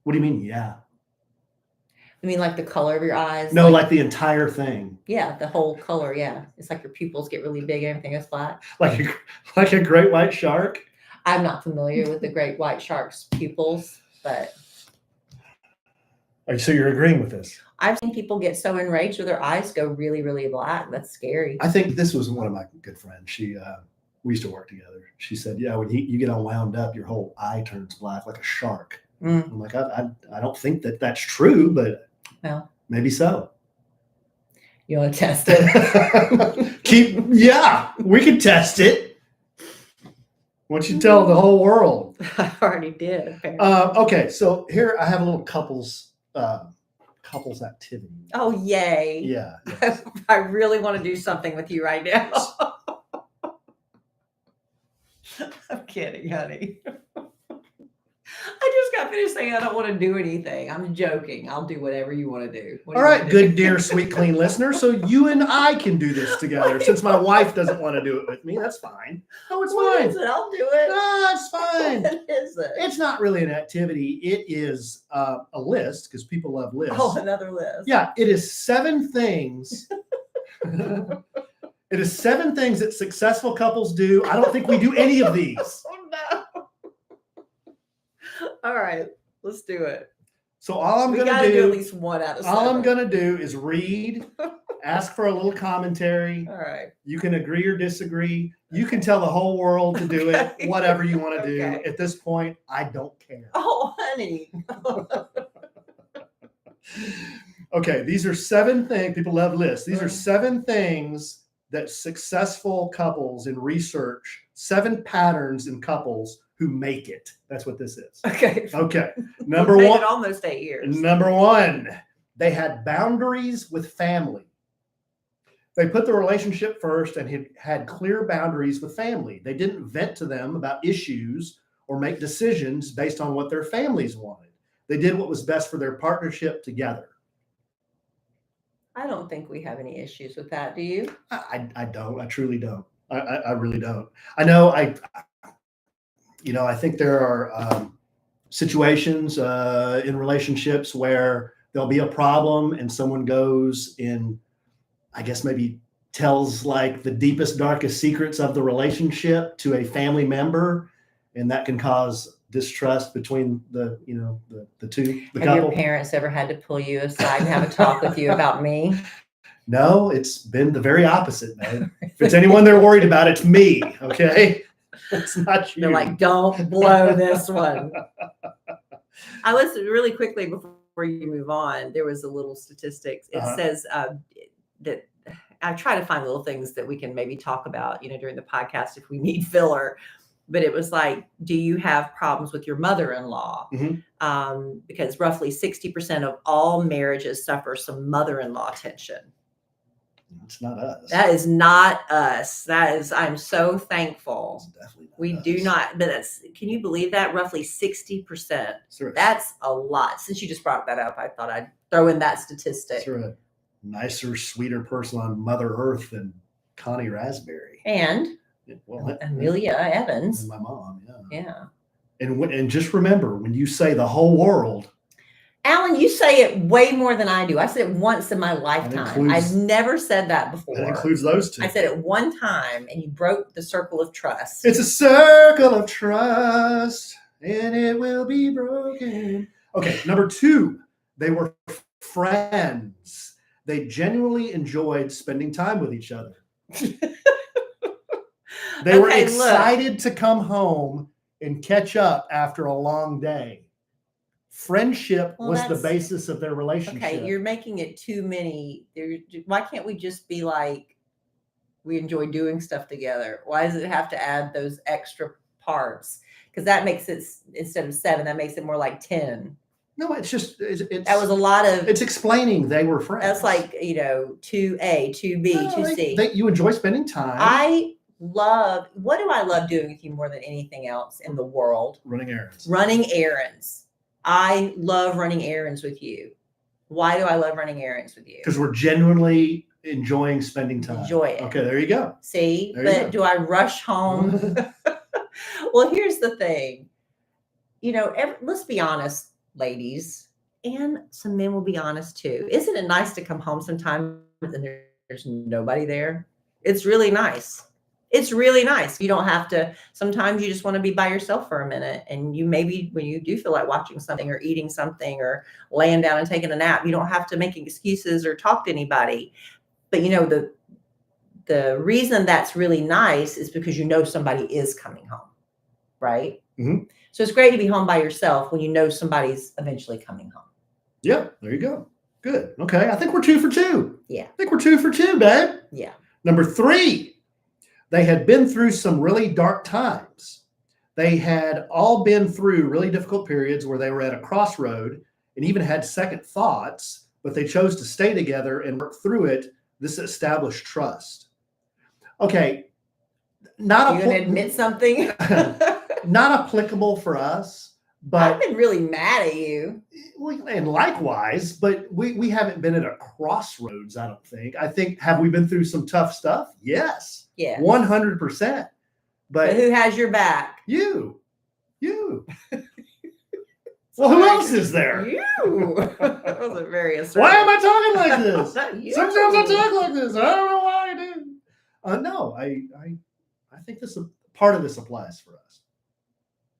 [SPEAKER 1] What do you mean? Yeah.
[SPEAKER 2] I mean, like the color of your eyes?
[SPEAKER 1] No, like the entire thing.
[SPEAKER 2] Yeah, the whole color. Yeah, it's like your pupils get really big. Everything is black.
[SPEAKER 1] Like a great white shark.
[SPEAKER 2] I'm not familiar with the great white shark's pupils, but.
[SPEAKER 1] So you're agreeing with this?
[SPEAKER 2] I've seen people get so enraged where their eyes go really, really black. That's scary.
[SPEAKER 1] I think this was one of my good friends. We used to work together. She said, "Yeah, when you get all wound up, your whole eye turns black like a shark." I'm like, I don't think that's true, but maybe so.
[SPEAKER 2] You want to test it?
[SPEAKER 1] We can test it. Why don't you tell the whole world?
[SPEAKER 2] I already did. Apparently.
[SPEAKER 1] Okay, so here I have a little couples activity.
[SPEAKER 2] Oh, yay.
[SPEAKER 1] Yeah.
[SPEAKER 2] Yes. I really want to do something with you right now. I'm kidding, honey. I just got finished saying I don't want to do anything. I'm joking. I'll do whatever you want to do.
[SPEAKER 1] All right, good, dear, sweet, clean listener. So you and I can do this together since my wife doesn't want to do it with me. That's fine. No, it's fine.
[SPEAKER 2] Is it? I'll do it.
[SPEAKER 1] No, it's fine.
[SPEAKER 2] What is it?
[SPEAKER 1] It's not really an activity. It is a list because people love lists.
[SPEAKER 2] Oh, another list.
[SPEAKER 1] Yeah, it is 7 things. It is 7 things that successful couples do. I don't think we do any of these.
[SPEAKER 2] Oh, no. All right, let's do it.
[SPEAKER 1] So all I'm
[SPEAKER 2] We
[SPEAKER 1] going
[SPEAKER 2] got to
[SPEAKER 1] to
[SPEAKER 2] do at
[SPEAKER 1] do,
[SPEAKER 2] least one out of
[SPEAKER 1] all I'm
[SPEAKER 2] 7.
[SPEAKER 1] going to do is read, ask for a little commentary.
[SPEAKER 2] All right.
[SPEAKER 1] You can agree or disagree. You can tell the whole world to do it, whatever you want to do.
[SPEAKER 2] Okay.
[SPEAKER 1] At this point, I don't care.
[SPEAKER 2] Oh, honey.
[SPEAKER 1] Okay, these are 7 things. People love lists. These are
[SPEAKER 2] Mhm.
[SPEAKER 1] 7 things that successful couples in research, 7 patterns in couples who make it. That's what this is.
[SPEAKER 2] Okay.
[SPEAKER 1] Okay.
[SPEAKER 2] We've
[SPEAKER 1] Number
[SPEAKER 2] made
[SPEAKER 1] 1.
[SPEAKER 2] it almost 8 years.
[SPEAKER 1] Number 1, they had boundaries with family. They put the relationship first and had clear boundaries with family. They didn't vent to them about issues or make decisions based on what their families wanted. They did what was best for their partnership together.
[SPEAKER 2] I don't think we have any issues with that. Do you?
[SPEAKER 1] I don't. I truly don't. I really don't. I know. I think there are situations in relationships where there'll be a problem and someone goes in, I guess maybe tells like the deepest, darkest secrets of the relationship to a family member, and that can cause distrust between the
[SPEAKER 2] Have
[SPEAKER 1] couple.
[SPEAKER 2] your parents ever had to pull you aside and have a talk with you about me?
[SPEAKER 1] No, it's been the very opposite, man. If it's anyone they're worried about, it's me. Okay, it's not you.
[SPEAKER 2] They're like, don't blow this one. I was really quickly before you move on. There was a little statistics. It says that I try to find little things that we can maybe talk about, during the podcast if we need filler. But it was like, do you have problems with your mother-in-law?
[SPEAKER 1] Mm-hmm.
[SPEAKER 2] Because roughly 60% of all marriages suffer some mother-in-law tension.
[SPEAKER 1] It's not us.
[SPEAKER 2] That is not us. I'm so thankful.
[SPEAKER 1] It's definitely not
[SPEAKER 2] we
[SPEAKER 1] us.
[SPEAKER 2] do not, but can you believe that? Roughly 60%.
[SPEAKER 1] Right.
[SPEAKER 2] That's a lot. Since you just brought that up, I thought I'd throw in that statistic.
[SPEAKER 1] That's right. Nicer, sweeter person on Mother Earth than Connie Rasberry.
[SPEAKER 2] And Amelia Evans.
[SPEAKER 1] And my mom,
[SPEAKER 2] yeah.
[SPEAKER 1] And just remember, when you say the whole world,
[SPEAKER 2] Alan, you say it way more than I do. I said it once in my lifetime. I've never said that before.
[SPEAKER 1] That includes those 2.
[SPEAKER 2] I said it one time, and you broke the circle of trust.
[SPEAKER 1] It's a circle of trust, and it will be broken. Okay, number 2, they were friends. They genuinely enjoyed spending time with each other. They were excited to come home and catch up after a long day. Friendship was the basis of their relationship.
[SPEAKER 2] Okay, you're making it too many. Why can't we just be like, we enjoy doing stuff together? Why does it have to add those extra parts? Because that makes it, instead of 7, that makes it more like 10.
[SPEAKER 1] No, it's just
[SPEAKER 2] that was a lot of.
[SPEAKER 1] It's explaining they were friends.
[SPEAKER 2] That's like 2A, 2B, 2C.
[SPEAKER 1] You enjoy spending time.
[SPEAKER 2] What do I love doing with you more than anything else in the world?
[SPEAKER 1] Running errands.
[SPEAKER 2] Running errands. I love running errands with you. Why do I love running errands with you?
[SPEAKER 1] Because we're genuinely enjoying spending time.
[SPEAKER 2] Enjoy it.
[SPEAKER 1] Okay, there you go.
[SPEAKER 2] See, but do I rush home? Well, here's the thing. Let's be honest, ladies, and some men will be honest too. Isn't it nice to come home sometimes and there's nobody there? It's really nice. It's really nice. You don't have to, sometimes you just want to be by yourself for a minute. And you maybe when you do feel like watching something or eating something or laying down and taking a nap, you don't have to make excuses or talk to anybody. But the reason that's really nice is because somebody is coming home, right?
[SPEAKER 1] Mm-hmm.
[SPEAKER 2] So it's great to be home by yourself when somebody's eventually coming home.
[SPEAKER 1] Yeah, there you go. Good. Okay, I think we're 2 for 2.
[SPEAKER 2] Yeah.
[SPEAKER 1] I think we're 2 for 2, babe.
[SPEAKER 2] Yeah.
[SPEAKER 1] Number 3. They had been through some really dark times. They had all been through really difficult periods where they were at a crossroad and even had second thoughts, but they chose to stay together and work through it. This established trust. Okay.
[SPEAKER 2] You going to admit something?
[SPEAKER 1] Not applicable for us, but
[SPEAKER 2] I've been really mad at you.
[SPEAKER 1] And likewise, but we haven't been at a crossroads, I don't think. I think, have we been through some tough stuff? Yes.
[SPEAKER 2] Yeah.
[SPEAKER 1] 100%. But
[SPEAKER 2] who has your back?
[SPEAKER 1] You. Well, who else is there?
[SPEAKER 2] You. That wasn't very assertive.
[SPEAKER 1] Why am I talking like this?
[SPEAKER 2] Sometimes
[SPEAKER 1] I talk like this. I don't know why I do. No, I think part of this applies for us.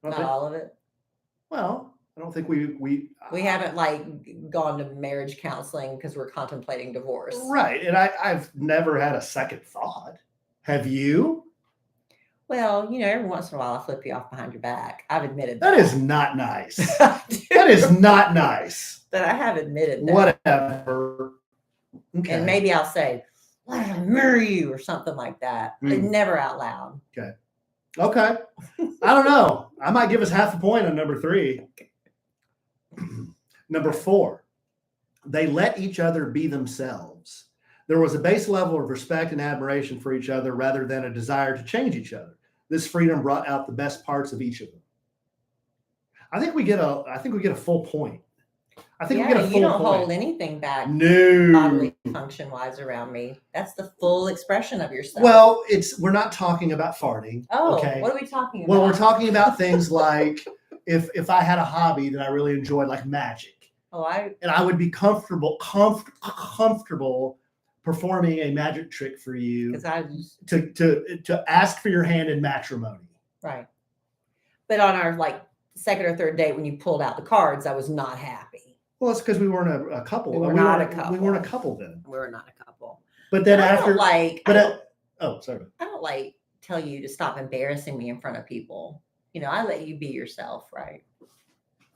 [SPEAKER 2] Not all of it.
[SPEAKER 1] Well, I don't think we
[SPEAKER 2] haven't like gone to marriage counseling because we're contemplating divorce.
[SPEAKER 1] Right. And I've never had a second thought. Have you?
[SPEAKER 2] Well, every once in a while I flip you off behind your back. I've admitted that.
[SPEAKER 1] That is not nice. That is not nice.
[SPEAKER 2] But I have admitted that.
[SPEAKER 1] Whatever. Okay.
[SPEAKER 2] And maybe I'll say, why did I marry you? Or something like that. But never out loud.
[SPEAKER 1] Okay. I don't know. I might give us half a point on number 3. Number 4, they let each other be themselves. There was a base level of respect and admiration for each other rather than a desire to change each other. This freedom brought out the best parts of each of them. I think we get a full point. I think we get a full point.
[SPEAKER 2] You don't hold anything back.
[SPEAKER 1] No.
[SPEAKER 2] Bodily function wise around me. That's the full expression of yourself.
[SPEAKER 1] Well, we're not talking about farting.
[SPEAKER 2] Oh,
[SPEAKER 1] okay?
[SPEAKER 2] What are we talking about?
[SPEAKER 1] Well, we're talking about things like if I had a hobby that I really enjoyed, like magic. And I would be comfortable performing a magic trick for you to ask for your hand in matrimony.
[SPEAKER 2] Right. But on our second or third date when you pulled out the cards, I was not happy.
[SPEAKER 1] Well, it's because we weren't a couple.
[SPEAKER 2] We weren't a couple.
[SPEAKER 1] We weren't a couple then.
[SPEAKER 2] We were not a couple.
[SPEAKER 1] But then
[SPEAKER 2] I
[SPEAKER 1] after,
[SPEAKER 2] don't tell you to stop embarrassing me in front of people. I let you be yourself, right?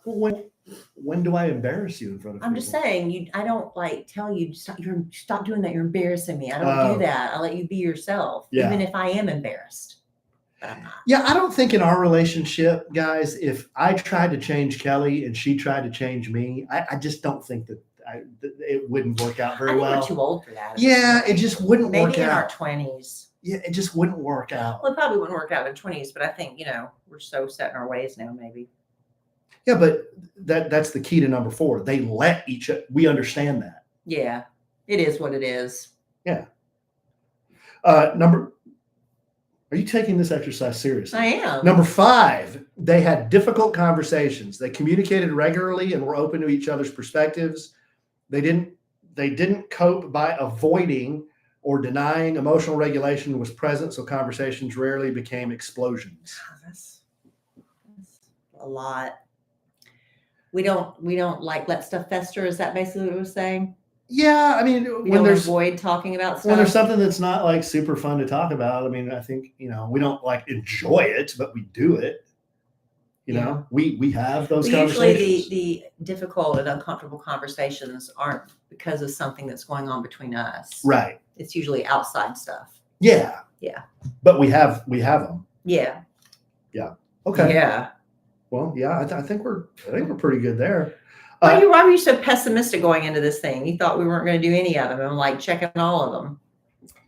[SPEAKER 1] Well, when do I embarrass you in front of people?
[SPEAKER 2] I'm just saying, I don't tell you to stop doing that. You're embarrassing me. I don't do that. I let you be yourself, even if I am embarrassed. But I'm not.
[SPEAKER 1] Yeah, I don't think in our relationship, guys, if I tried to change Kelly and she tried to change me, I just don't think that it wouldn't work out very well.
[SPEAKER 2] We're too old for that.
[SPEAKER 1] Yeah, it just wouldn't work out.
[SPEAKER 2] Maybe in our 20s.
[SPEAKER 1] Yeah, it just wouldn't work out.
[SPEAKER 2] Well, it probably wouldn't work out in 20s, but I think, we're so set in our ways now, maybe.
[SPEAKER 1] Yeah, but that's the key to number 4. They let we understand that.
[SPEAKER 2] Yeah, it is what it is.
[SPEAKER 1] Yeah. Are you taking this exercise seriously?
[SPEAKER 2] I am.
[SPEAKER 1] Number 5, they had difficult conversations. They communicated regularly and were open to each other's perspectives. They didn't cope by avoiding or denying. Emotional regulation was present, so conversations rarely became explosions.
[SPEAKER 2] That's a lot. We don't let stuff fester. Is that basically what we're saying?
[SPEAKER 1] Yeah, I mean,
[SPEAKER 2] when there's avoid talking about stuff.
[SPEAKER 1] When there's something that's not super fun to talk about, I mean, I think we don't enjoy it, but we do it. We have those conversations.
[SPEAKER 2] Usually, the difficult and uncomfortable conversations aren't because of something that's going on between us.
[SPEAKER 1] Right.
[SPEAKER 2] It's usually outside stuff.
[SPEAKER 1] Yeah.
[SPEAKER 2] Yeah.
[SPEAKER 1] But we have them.
[SPEAKER 2] Yeah.
[SPEAKER 1] Yeah. Okay.
[SPEAKER 2] Yeah.
[SPEAKER 1] Well, yeah, I think we're pretty good there.
[SPEAKER 2] Why were you so pessimistic going into this thing? You thought we weren't going to do any of them. I'm checking all of them.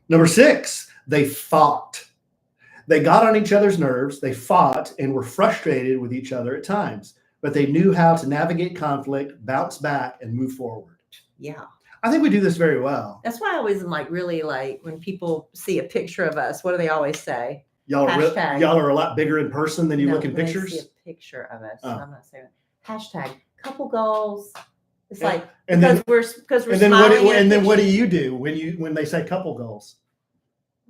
[SPEAKER 1] Number 6, they fought. They got on each other's nerves. They fought and were frustrated with each other at times, but they knew how to navigate conflict, bounce back, and move forward.
[SPEAKER 2] Yeah.
[SPEAKER 1] I think we do this very well.
[SPEAKER 2] That's why I always am really when people see a picture of us, what do they always say?
[SPEAKER 1] Y'all are a lot bigger in person than you look in pictures.
[SPEAKER 2] See a picture of us. I'm not saying hashtag couple goals. It's
[SPEAKER 1] we're
[SPEAKER 2] smiling.
[SPEAKER 1] And then what do you do when they say couple goals?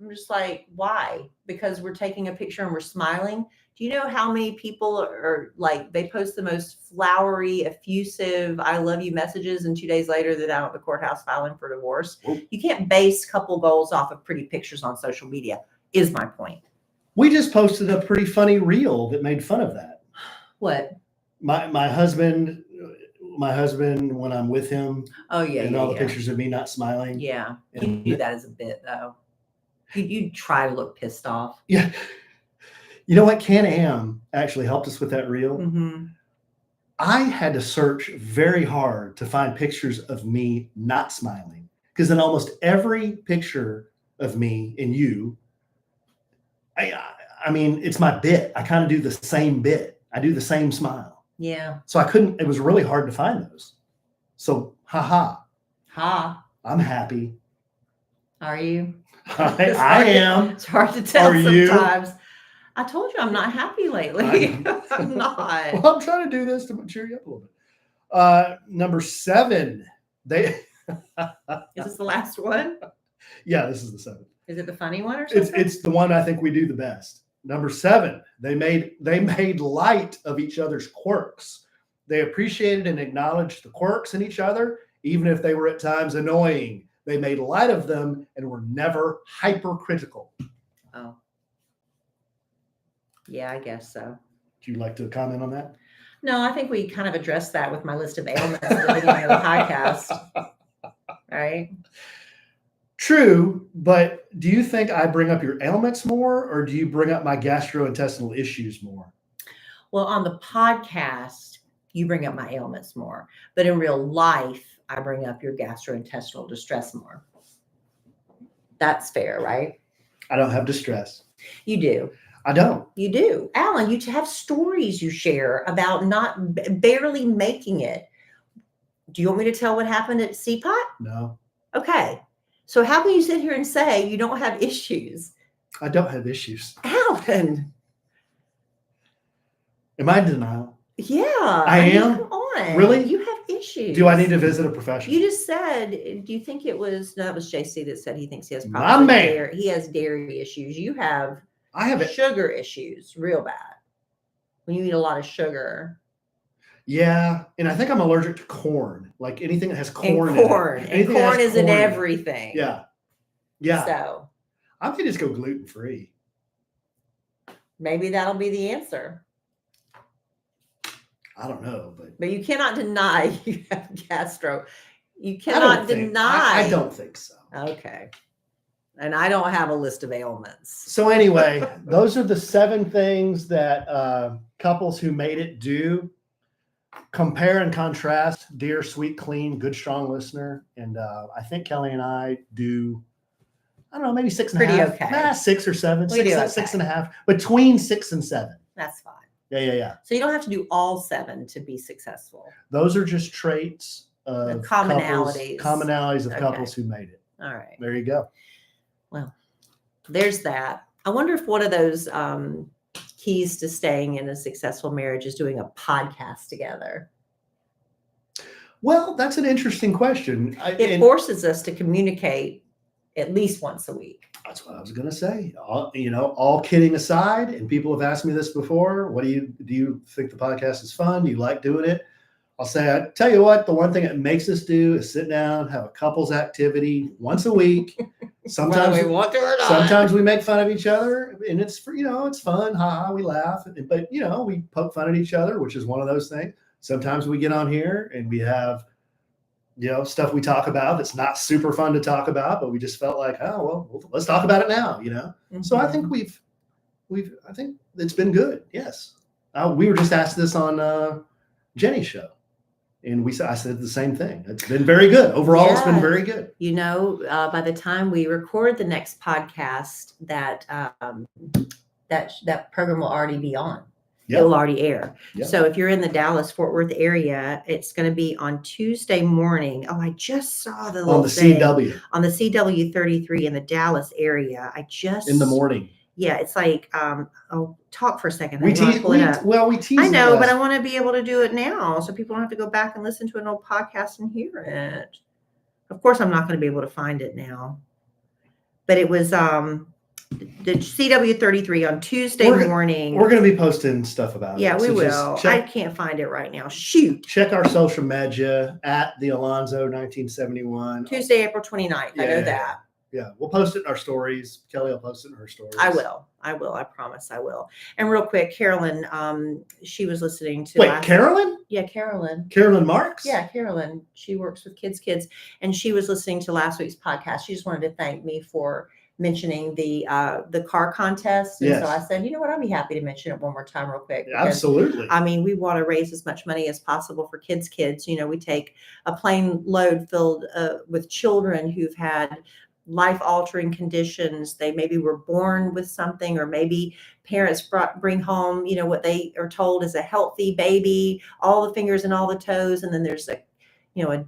[SPEAKER 2] I'm just why? Because we're taking a picture and we're smiling. Do you know how many people are they post the most flowery, effusive, I love you messages, and 2 days later they're down at the courthouse filing for divorce?
[SPEAKER 1] Ooh.
[SPEAKER 2] You can't base couple goals off of pretty pictures on social media, is my point.
[SPEAKER 1] We just posted a pretty funny reel that made fun of that.
[SPEAKER 2] What?
[SPEAKER 1] My husband, when I'm with him.
[SPEAKER 2] Oh yeah.
[SPEAKER 1] And all the pictures of me not smiling.
[SPEAKER 2] Yeah. You do that as a bit though. You try to look pissed off.
[SPEAKER 1] Yeah. You know what? Can-Am actually helped us with that reel.
[SPEAKER 2] Mm-hmm.
[SPEAKER 1] I had to search very hard to find pictures of me not smiling, because in almost every picture of me and you, I mean, it's my bit. I kind of do the same bit. I do the same smile.
[SPEAKER 2] Yeah.
[SPEAKER 1] So it was really hard to find those. So, Ha. I'm happy.
[SPEAKER 2] Are you?
[SPEAKER 1] I am.
[SPEAKER 2] It's hard to tell sometimes.
[SPEAKER 1] You?
[SPEAKER 2] I told you I'm not happy lately. I'm not.
[SPEAKER 1] Well, I'm trying to do this to cheer you up a little bit. Number 7. Is
[SPEAKER 2] this the last one?
[SPEAKER 1] Yeah, this is the 7th.
[SPEAKER 2] Is it the funny one or something?
[SPEAKER 1] It's the one I think we do the best. Number 7, they made light of each other's quirks. They appreciated and acknowledged the quirks in each other, even if they were at times annoying. They made light of them and were never hypercritical.
[SPEAKER 2] Oh. Yeah, I guess so.
[SPEAKER 1] Would you like to comment on that?
[SPEAKER 2] No, I think we kind of addressed that with my list of ailments at the beginning of the podcast. Right?
[SPEAKER 1] True, but do you think I bring up your ailments more, or do you bring up my gastrointestinal issues more?
[SPEAKER 2] Well, on the podcast, you bring up my ailments more, but in real life, I bring up your gastrointestinal distress more. That's fair, right?
[SPEAKER 1] I don't have distress.
[SPEAKER 2] You do.
[SPEAKER 1] I don't.
[SPEAKER 2] You do. Alan, you have stories you share about barely making it. Do you want me to tell what happened at CPOT?
[SPEAKER 1] No.
[SPEAKER 2] Okay. So how can you sit here and say you don't have issues?
[SPEAKER 1] I don't have issues.
[SPEAKER 2] Alan.
[SPEAKER 1] Am I in denial?
[SPEAKER 2] Yeah.
[SPEAKER 1] I am?
[SPEAKER 2] Come on.
[SPEAKER 1] Really?
[SPEAKER 2] You have issues.
[SPEAKER 1] Do I need to visit a professional?
[SPEAKER 2] You just said, do you think it was, no, that was JC that said he thinks he has
[SPEAKER 1] My
[SPEAKER 2] problems with
[SPEAKER 1] man.
[SPEAKER 2] dairy. He has dairy issues. You have
[SPEAKER 1] I have it.
[SPEAKER 2] sugar issues real bad. When you eat a lot of sugar.
[SPEAKER 1] Yeah, and I think I'm allergic to corn. Like anything that has corn
[SPEAKER 2] And corn.
[SPEAKER 1] in it.
[SPEAKER 2] And
[SPEAKER 1] Anything that
[SPEAKER 2] corn
[SPEAKER 1] has
[SPEAKER 2] is in
[SPEAKER 1] corn it.
[SPEAKER 2] everything.
[SPEAKER 1] Yeah. Yeah.
[SPEAKER 2] So
[SPEAKER 1] I could just go gluten-free.
[SPEAKER 2] maybe that'll be the answer.
[SPEAKER 1] I don't know,
[SPEAKER 2] But you cannot deny you have gastro. You
[SPEAKER 1] I
[SPEAKER 2] cannot
[SPEAKER 1] don't think-
[SPEAKER 2] deny.
[SPEAKER 1] I don't think so.
[SPEAKER 2] Okay. And I don't have a list of ailments.
[SPEAKER 1] So anyway, those are the 7 things that couples who made it do. Compare and contrast, dear, sweet, clean, good, strong listener. And I think Kelly and I do, I don't know, maybe 6 and a
[SPEAKER 2] Pretty
[SPEAKER 1] half.
[SPEAKER 2] okay.
[SPEAKER 1] Nah, 6 or 7.
[SPEAKER 2] We do okay.
[SPEAKER 1] 6 and a half. Between 6 and 7.
[SPEAKER 2] That's fine.
[SPEAKER 1] Yeah.
[SPEAKER 2] So you don't have to do all 7 to be successful.
[SPEAKER 1] Those are just traits of
[SPEAKER 2] commonalities.
[SPEAKER 1] Commonalities of
[SPEAKER 2] Okay.
[SPEAKER 1] couples who made it.
[SPEAKER 2] All right.
[SPEAKER 1] There you go.
[SPEAKER 2] Well, there's that. I wonder if one of those keys to staying in a successful marriage is doing a podcast together.
[SPEAKER 1] Well, that's an interesting question.
[SPEAKER 2] It forces us to communicate at least once a week.
[SPEAKER 1] That's what I was going to say. All kidding aside, and people have asked me this before, do you think the podcast is fun? Do you like doing it? I'll say, I tell you what, the one thing it makes us do is sit down, have a couples activity once a week. Sometimes
[SPEAKER 2] Whether we want to or not.
[SPEAKER 1] Sometimes we make fun of each other, and it's it's fun. Ha, we laugh, but we poke fun at each other, which is one of those things. Sometimes we get on here and we have stuff we talk about that's not super fun to talk about, but we just felt like, oh well, let's talk about it now.
[SPEAKER 2] Mm-hmm.
[SPEAKER 1] So I think I think it's been good. Yes, we were just asked this on Jenny's show. And I said the same thing. It's been very good. Overall, It's been very good.
[SPEAKER 2] By the time we record the next podcast, that program will already be on.
[SPEAKER 1] Yep.
[SPEAKER 2] It will already air.
[SPEAKER 1] Yep.
[SPEAKER 2] So if you're in the Dallas-Fort Worth area, it's going to be on Tuesday morning. Oh, I just saw the little
[SPEAKER 1] On the
[SPEAKER 2] thing.
[SPEAKER 1] CW.
[SPEAKER 2] On the CW33 in the Dallas area.
[SPEAKER 1] In the morning.
[SPEAKER 2] Yeah, it's like, talk for a second.
[SPEAKER 1] We tease.
[SPEAKER 2] Pull it up.
[SPEAKER 1] We tease.
[SPEAKER 2] I know, but I want to be able to do it now so people don't have to go back and listen to an old podcast and hear it. Of course, I'm not going to be able to find it now. But it was the CW33 on Tuesday morning.
[SPEAKER 1] We're going to be posting stuff about it.
[SPEAKER 2] Yeah, we
[SPEAKER 1] So
[SPEAKER 2] will.
[SPEAKER 1] just
[SPEAKER 2] I can't find it right now. Shoot.
[SPEAKER 1] Check our social media at the Alonzo 1971.
[SPEAKER 2] Tuesday, April 29th. I know
[SPEAKER 1] Yeah.
[SPEAKER 2] that.
[SPEAKER 1] Yeah, we'll post it in our stories. Kelly will post it in her stories.
[SPEAKER 2] I will. I promise I will. And real quick, Carolyn, she was listening to.
[SPEAKER 1] Wait, Carolyn?
[SPEAKER 2] Yeah, Carolyn.
[SPEAKER 1] Carolyn Marks?
[SPEAKER 2] Yeah, Carolyn. She works with kids, and she was listening to last week's podcast. She just wanted to thank me for mentioning the car contest. And
[SPEAKER 1] Yes.
[SPEAKER 2] so I said, you know what, I'd be happy to mention it one more time real quick.
[SPEAKER 1] Yeah, absolutely.
[SPEAKER 2] I mean, we want to raise as much money as possible for kids. We take a plane load filled with children who've had life-altering conditions. They maybe were born with something, or maybe parents bring home, what they are told is a healthy baby, all the fingers and all the toes. And then there's a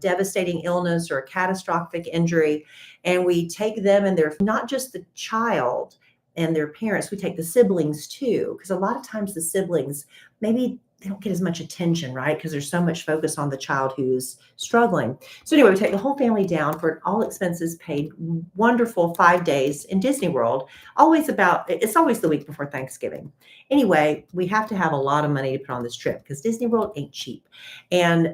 [SPEAKER 2] devastating illness or a catastrophic injury. And we take them, and they're not just the child and their parents, we take the siblings too. Because a lot of times the siblings, maybe get as much attention, right? Because there's so much focus on the child who's struggling. So anyway, we take the whole family down for an all expenses paid, wonderful 5 days in Disney World. It's always the week before Thanksgiving. Anyway, we have to have a lot of money to put on this trip because Disney World ain't cheap. And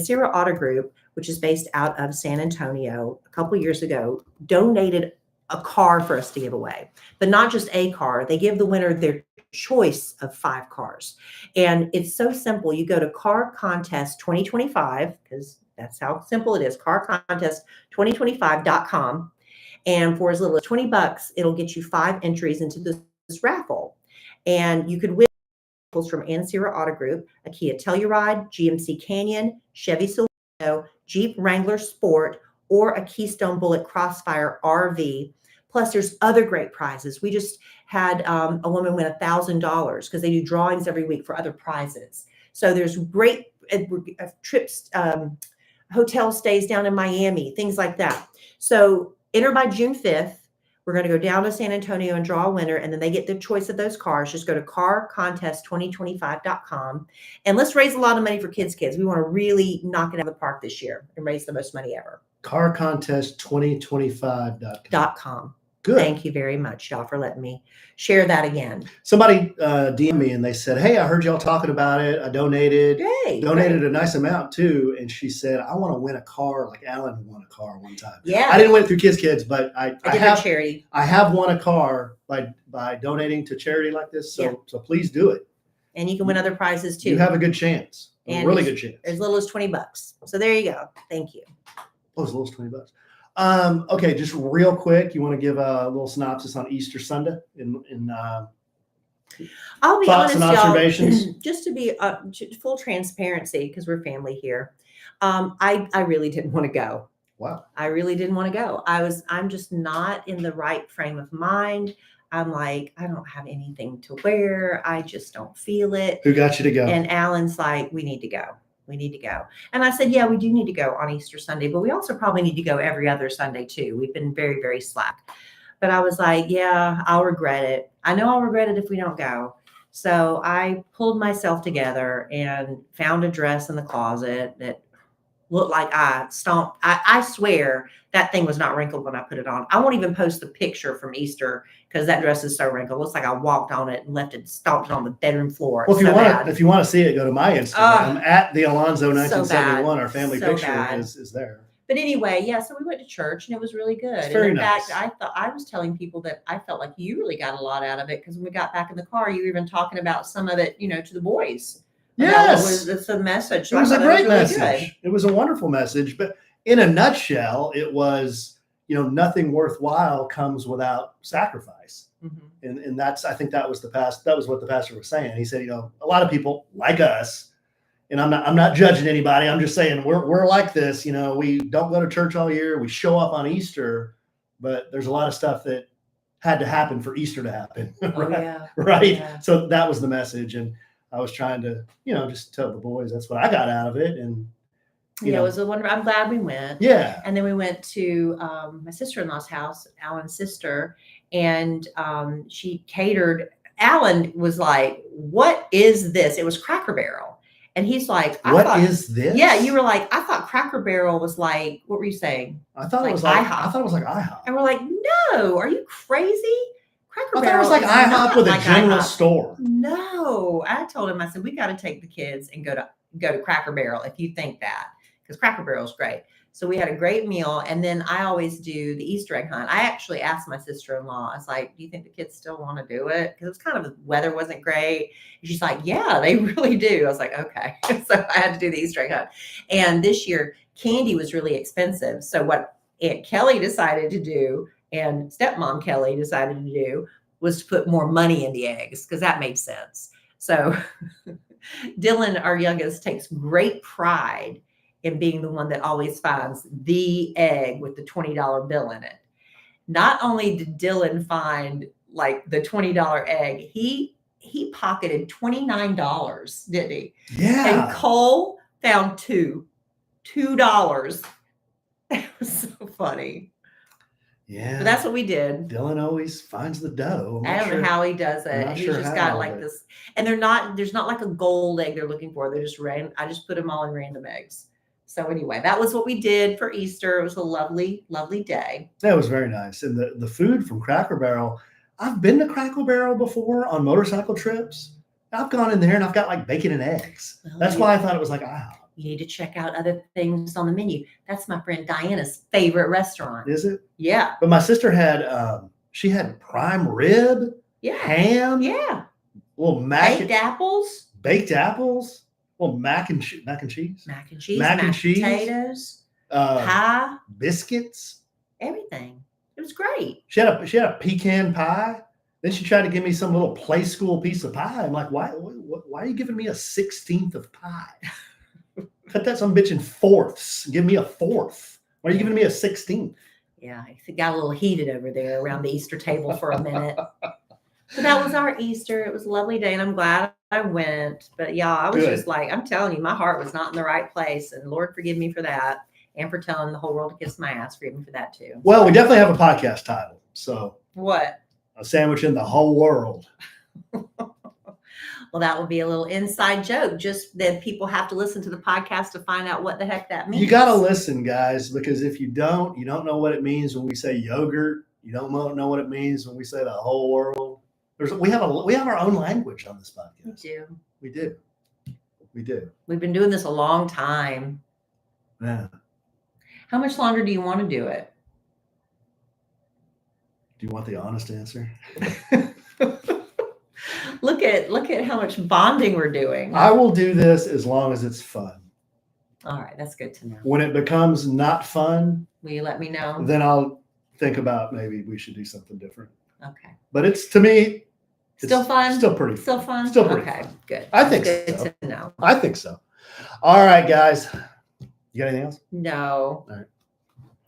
[SPEAKER 2] Sierra Auto Group, which is based out of San Antonio, a couple of years ago, donated a car for us to give away, but not just a car. They give the winner their choice of 5 cars. And it's so simple. You go to Car Contest 2025, because that's how simple it is, carcontest2025.com. And for as little as $20, it'll get you 5 entries into this raffle. And you could win vehicles from Sierra Auto Group, a Kia Telluride, GMC Canyon, Chevy Silverado, Jeep Wrangler Sport, or a Keystone Bullet Crossfire RV. Plus, there's other great prizes. We just had a woman win $1,000 because they do drawings every week for other prizes. So there's great trips, hotel stays down in Miami, things like that. So enter by June 5th. We're going to go down to San Antonio and draw a winner, and then they get the choice of those cars. Just go to carcontest2025.com. And let's raise a lot of money for kids. We want to really knock it out of the park this year and raise the most money ever.
[SPEAKER 1] Carcontest2025.com. Good.
[SPEAKER 2] Thank you very much, y'all, for letting me share that again.
[SPEAKER 1] Somebody DM'd me and they said, hey, I heard y'all talking about it. I donated a nice amount too. And she said, I want to win a car like Alan won a car one time.
[SPEAKER 2] Yeah.
[SPEAKER 1] I didn't win it through Kids, but I have
[SPEAKER 2] charity.
[SPEAKER 1] I have won a car by donating to charity like this. So please do it.
[SPEAKER 2] And you can win other prizes too.
[SPEAKER 1] You have a good chance. A really good chance.
[SPEAKER 2] As little as $20. So there you go. Thank you.
[SPEAKER 1] Oh, as little as $20. Okay, just real quick, you want to give a little synopsis on Easter Sunday
[SPEAKER 2] I'll be
[SPEAKER 1] thoughts
[SPEAKER 2] honest,
[SPEAKER 1] and observations?
[SPEAKER 2] Y'all, just to be full transparency, because we're family here. I really didn't want to go.
[SPEAKER 1] Wow.
[SPEAKER 2] I really didn't want to go. I'm just not in the right frame of mind. I'm like, I don't have anything to wear. I just don't feel it.
[SPEAKER 1] Who got you to go?
[SPEAKER 2] And Alan's like, we need to go. We need to go. And I said, yeah, we do need to go on Easter Sunday, but we also probably need to go every other Sunday too. We've been very, very slack. But I was like, yeah, I'll regret it. I know I'll regret it if we don't go. So I pulled myself together and found a dress in the closet that looked like I stomped. I swear that thing was not wrinkled when I put it on. I won't even post the picture from Easter because that dress is so wrinkled. It looks like I walked on it and left it stomped on the bedroom floor.
[SPEAKER 1] Well, if you want to see it, go to my Instagram at the Alonzo 1971. Our family picture is there.
[SPEAKER 2] But anyway, yeah, so we went to church and it was really good.
[SPEAKER 1] It's very nice.
[SPEAKER 2] In fact, I was telling people that I felt like you really got a lot out of it because when we got back in the car, you were even talking about some of it, to the boys.
[SPEAKER 1] Yes.
[SPEAKER 2] It's a message.
[SPEAKER 1] So it was a great message. It was a wonderful message. But in a nutshell, it was, nothing worthwhile comes without sacrifice. Mm-hmm. And I think that was what the pastor was saying. He said, a lot of people like us, and I'm not judging anybody. I'm just saying we're like this. We don't go to church all year. We show up on Easter, but there's a lot of stuff that had to happen for Easter to happen. Right?
[SPEAKER 2] Oh, yeah.
[SPEAKER 1] Right.
[SPEAKER 2] Yeah.
[SPEAKER 1] So that was the message. And I was trying to, just tell the boys that's what I got out of it. And
[SPEAKER 2] it was a wonderful. I'm glad we went.
[SPEAKER 1] Yeah.
[SPEAKER 2] And then we went to my sister-in-law's house, Alan's sister, and she catered. Alan was like, "What is this?" It was Cracker Barrel, and he's like,
[SPEAKER 1] "What is this?"
[SPEAKER 2] Yeah, you were like, "I thought Cracker Barrel was like." What were you saying?
[SPEAKER 1] I thought it was like IHOP. I thought it was like IHOP.
[SPEAKER 2] And we're like, "No, are you crazy?" Cracker Barrel.
[SPEAKER 1] I thought it was like IHOP with a general store.
[SPEAKER 2] No, I told him. I said we got to take the kids and go to Cracker Barrel if you think that. Because Cracker Barrel is great. So we had a great meal. And then I always do the Easter egg hunt. I actually asked my sister-in-law, I was like, do you think the kids still want to do it? Because it was kind of, the weather wasn't great. And she's like, yeah, they really do. I was like, okay. So I had to do the Easter egg hunt. And this year, candy was really expensive. So what Aunt Kellie decided to do and stepmom Kellie decided to do was to put more money in the eggs because that made sense. So Dylan, our youngest, takes great pride in being the one that always finds the egg with the $20 bill in it. Not only did Dylan find like the $20 egg, he pocketed $29, didn't he?
[SPEAKER 1] Yeah.
[SPEAKER 2] And Cole found $2. It was so funny.
[SPEAKER 1] Yeah.
[SPEAKER 2] But that's what we did.
[SPEAKER 1] Dylan always finds the dough.
[SPEAKER 2] I don't know how he does it.
[SPEAKER 1] not
[SPEAKER 2] He's
[SPEAKER 1] sure
[SPEAKER 2] just
[SPEAKER 1] how,
[SPEAKER 2] got like
[SPEAKER 1] but-
[SPEAKER 2] this, and there's not like a gold egg they're looking for. They're just I just put them all in random eggs. So anyway, that was what we did for Easter. It was a lovely, lovely day.
[SPEAKER 1] That was very nice. And the food from Cracker Barrel, I've been to Cracker Barrel before on motorcycle trips. I've gone in there and I've got like bacon and eggs.
[SPEAKER 2] Well,
[SPEAKER 1] That's why I thought it was like, IHOP.
[SPEAKER 2] You need to check out other things on the menu. That's my friend Diana's favorite restaurant.
[SPEAKER 1] Is it?
[SPEAKER 2] Yeah.
[SPEAKER 1] But my sister had, she had prime rib,
[SPEAKER 2] Yeah.
[SPEAKER 1] ham,
[SPEAKER 2] Yeah.
[SPEAKER 1] little
[SPEAKER 2] Baked apples.
[SPEAKER 1] baked apples, well, mac and cheese,
[SPEAKER 2] Mac and cheese.
[SPEAKER 1] Mac and
[SPEAKER 2] Mashed
[SPEAKER 1] cheese.
[SPEAKER 2] potatoes.
[SPEAKER 1] uh,
[SPEAKER 2] Pie.
[SPEAKER 1] biscuits.
[SPEAKER 2] Everything. It was great.
[SPEAKER 1] She had a pecan pie. Then she tried to give me some little play school piece of pie. I'm like, why are you giving me a 16th of pie? Cut that some bitch in fourths. Give me a fourth. Why are you giving me a 16th?
[SPEAKER 2] Yeah, it got a little heated over there around the Easter table for a minute. So that was our Easter. It was a lovely day, and I'm glad I went. But yeah, I was just like, I'm telling you, my heart was not in the right place. And Lord, forgive me for that. And for telling the whole world to kiss my ass. Forgive me for that too.
[SPEAKER 1] Well, we definitely have a podcast title. So
[SPEAKER 2] What?
[SPEAKER 1] a sandwich in the whole world.
[SPEAKER 2] Well, that will be a little inside joke. Just that people have to listen to the podcast to find out what the heck that means.
[SPEAKER 1] You got to listen, guys, because if you don't know what it means when we say yogurt. You don't know what it means when we say the whole world. We have our own language on this podcast.
[SPEAKER 2] We do.
[SPEAKER 1] We do.
[SPEAKER 2] We've been doing this a long time.
[SPEAKER 1] Yeah.
[SPEAKER 2] How much longer do you want to do it?
[SPEAKER 1] Do you want the honest answer?
[SPEAKER 2] Look at how much bonding we're doing.
[SPEAKER 1] I will do this as long as it's fun.
[SPEAKER 2] All right, that's good to know.
[SPEAKER 1] When it becomes not fun,
[SPEAKER 2] Will you let me know?
[SPEAKER 1] then I'll think about maybe we should do something different.
[SPEAKER 2] Okay.
[SPEAKER 1] But it's, to me,
[SPEAKER 2] Still fun?
[SPEAKER 1] Still pretty fun.
[SPEAKER 2] Still fun?
[SPEAKER 1] Still pretty
[SPEAKER 2] okay,
[SPEAKER 1] fun.
[SPEAKER 2] good.
[SPEAKER 1] I think
[SPEAKER 2] Good
[SPEAKER 1] so.
[SPEAKER 2] to know.
[SPEAKER 1] I think so. All right, guys. You got anything else?
[SPEAKER 2] No.
[SPEAKER 1] All right.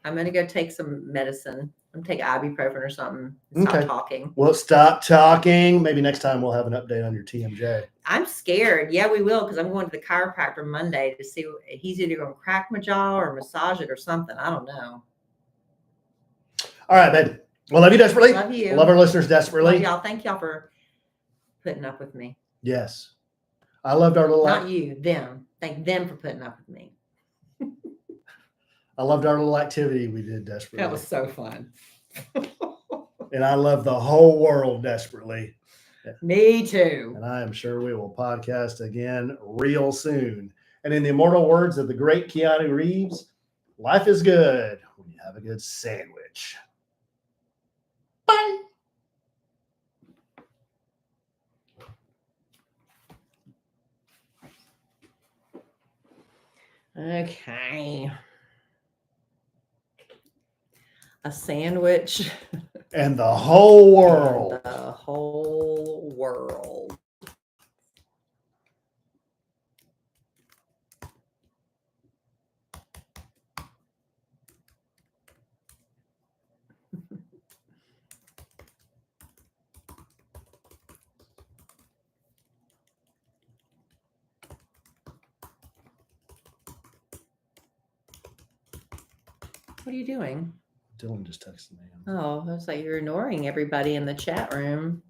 [SPEAKER 2] I'm gonna go take some medicine. I'm gonna take ibuprofen or something. Stop
[SPEAKER 1] Okay.
[SPEAKER 2] talking.
[SPEAKER 1] Well, stop talking. Maybe next time we'll have an update on your TMJ.
[SPEAKER 2] I'm scared. Yeah, we will, because I'm going to the chiropractor Monday to see. He's either going to crack my jaw or massage it or something. I don't know.
[SPEAKER 1] All right, babe. Well, love you desperately.
[SPEAKER 2] Love you.
[SPEAKER 1] Love our listeners desperately.
[SPEAKER 2] Love y'all. Thank y'all for putting up with me.
[SPEAKER 1] Yes. I loved our little
[SPEAKER 2] Not you, them. Thank them for putting up with me.
[SPEAKER 1] I loved our little activity we did desperately.
[SPEAKER 2] That was so fun.
[SPEAKER 1] And I love the whole world desperately.
[SPEAKER 2] Me too.
[SPEAKER 1] And I am sure we will podcast again real soon. And in the immortal words of the great Keanu Reeves, life is good when you have a good sandwich. Bye.
[SPEAKER 2] Okay. A sandwich.
[SPEAKER 1] And the whole world.
[SPEAKER 2] The whole world. What are you doing?
[SPEAKER 1] Dylan just texted me.
[SPEAKER 2] Oh, I was like, you're ignoring everybody in the chat room.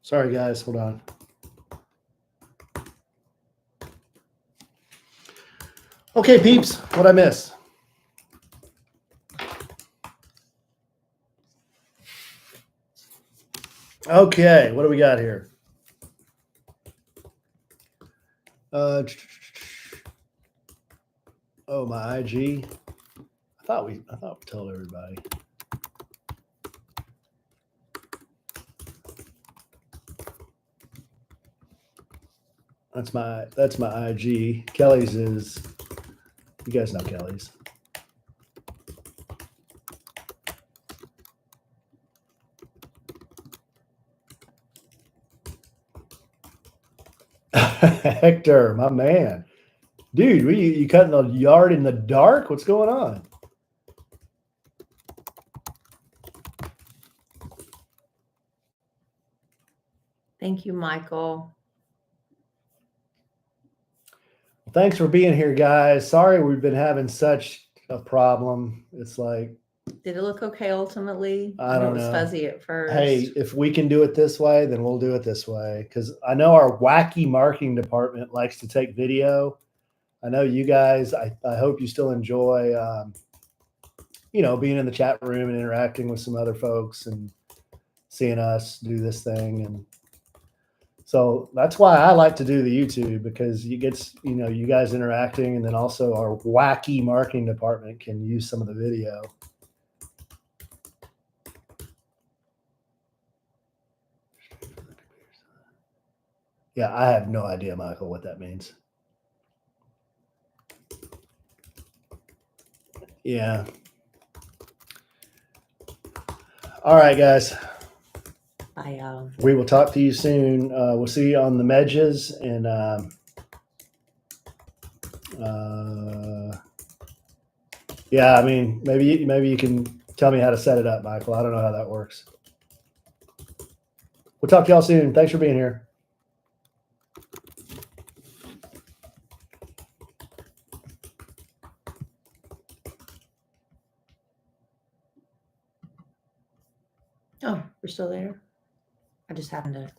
[SPEAKER 1] Sorry, guys. Hold on. Okay, peeps. What'd I miss? Okay, what do we got here? Oh, my IG. I thought we told everybody. That's my IG. Kellie's is, you guys know Kellie's. Hector, my man. Dude, you cutting the yard in the dark? What's going on?
[SPEAKER 2] Thank you, Michael.
[SPEAKER 1] Thanks for being here, guys. Sorry we've been having such a problem. It's like,
[SPEAKER 2] Did it look okay ultimately?
[SPEAKER 1] I
[SPEAKER 2] know
[SPEAKER 1] don't
[SPEAKER 2] it was
[SPEAKER 1] know.
[SPEAKER 2] fuzzy at first.
[SPEAKER 1] Hey, if we can do it this way, then we'll do it this way. Because I know our wacky marketing department likes to take video. I know you guys, I hope you still enjoy, being in the chat room and interacting with some other folks and seeing us do this thing. And so that's why I like to do the YouTube, because you get, you guys interacting, and then also our wacky marketing department can use some of the video. Yeah, I have no idea, Michael, what that means. Yeah. All right, guys. We will talk to you soon. We'll see you on the medges, and yeah, I mean, maybe you can tell me how to set it up, Michael. I don't know how that works. We'll talk to y'all soon. Thanks for being here.
[SPEAKER 2] Oh, we're still there. I just happened to click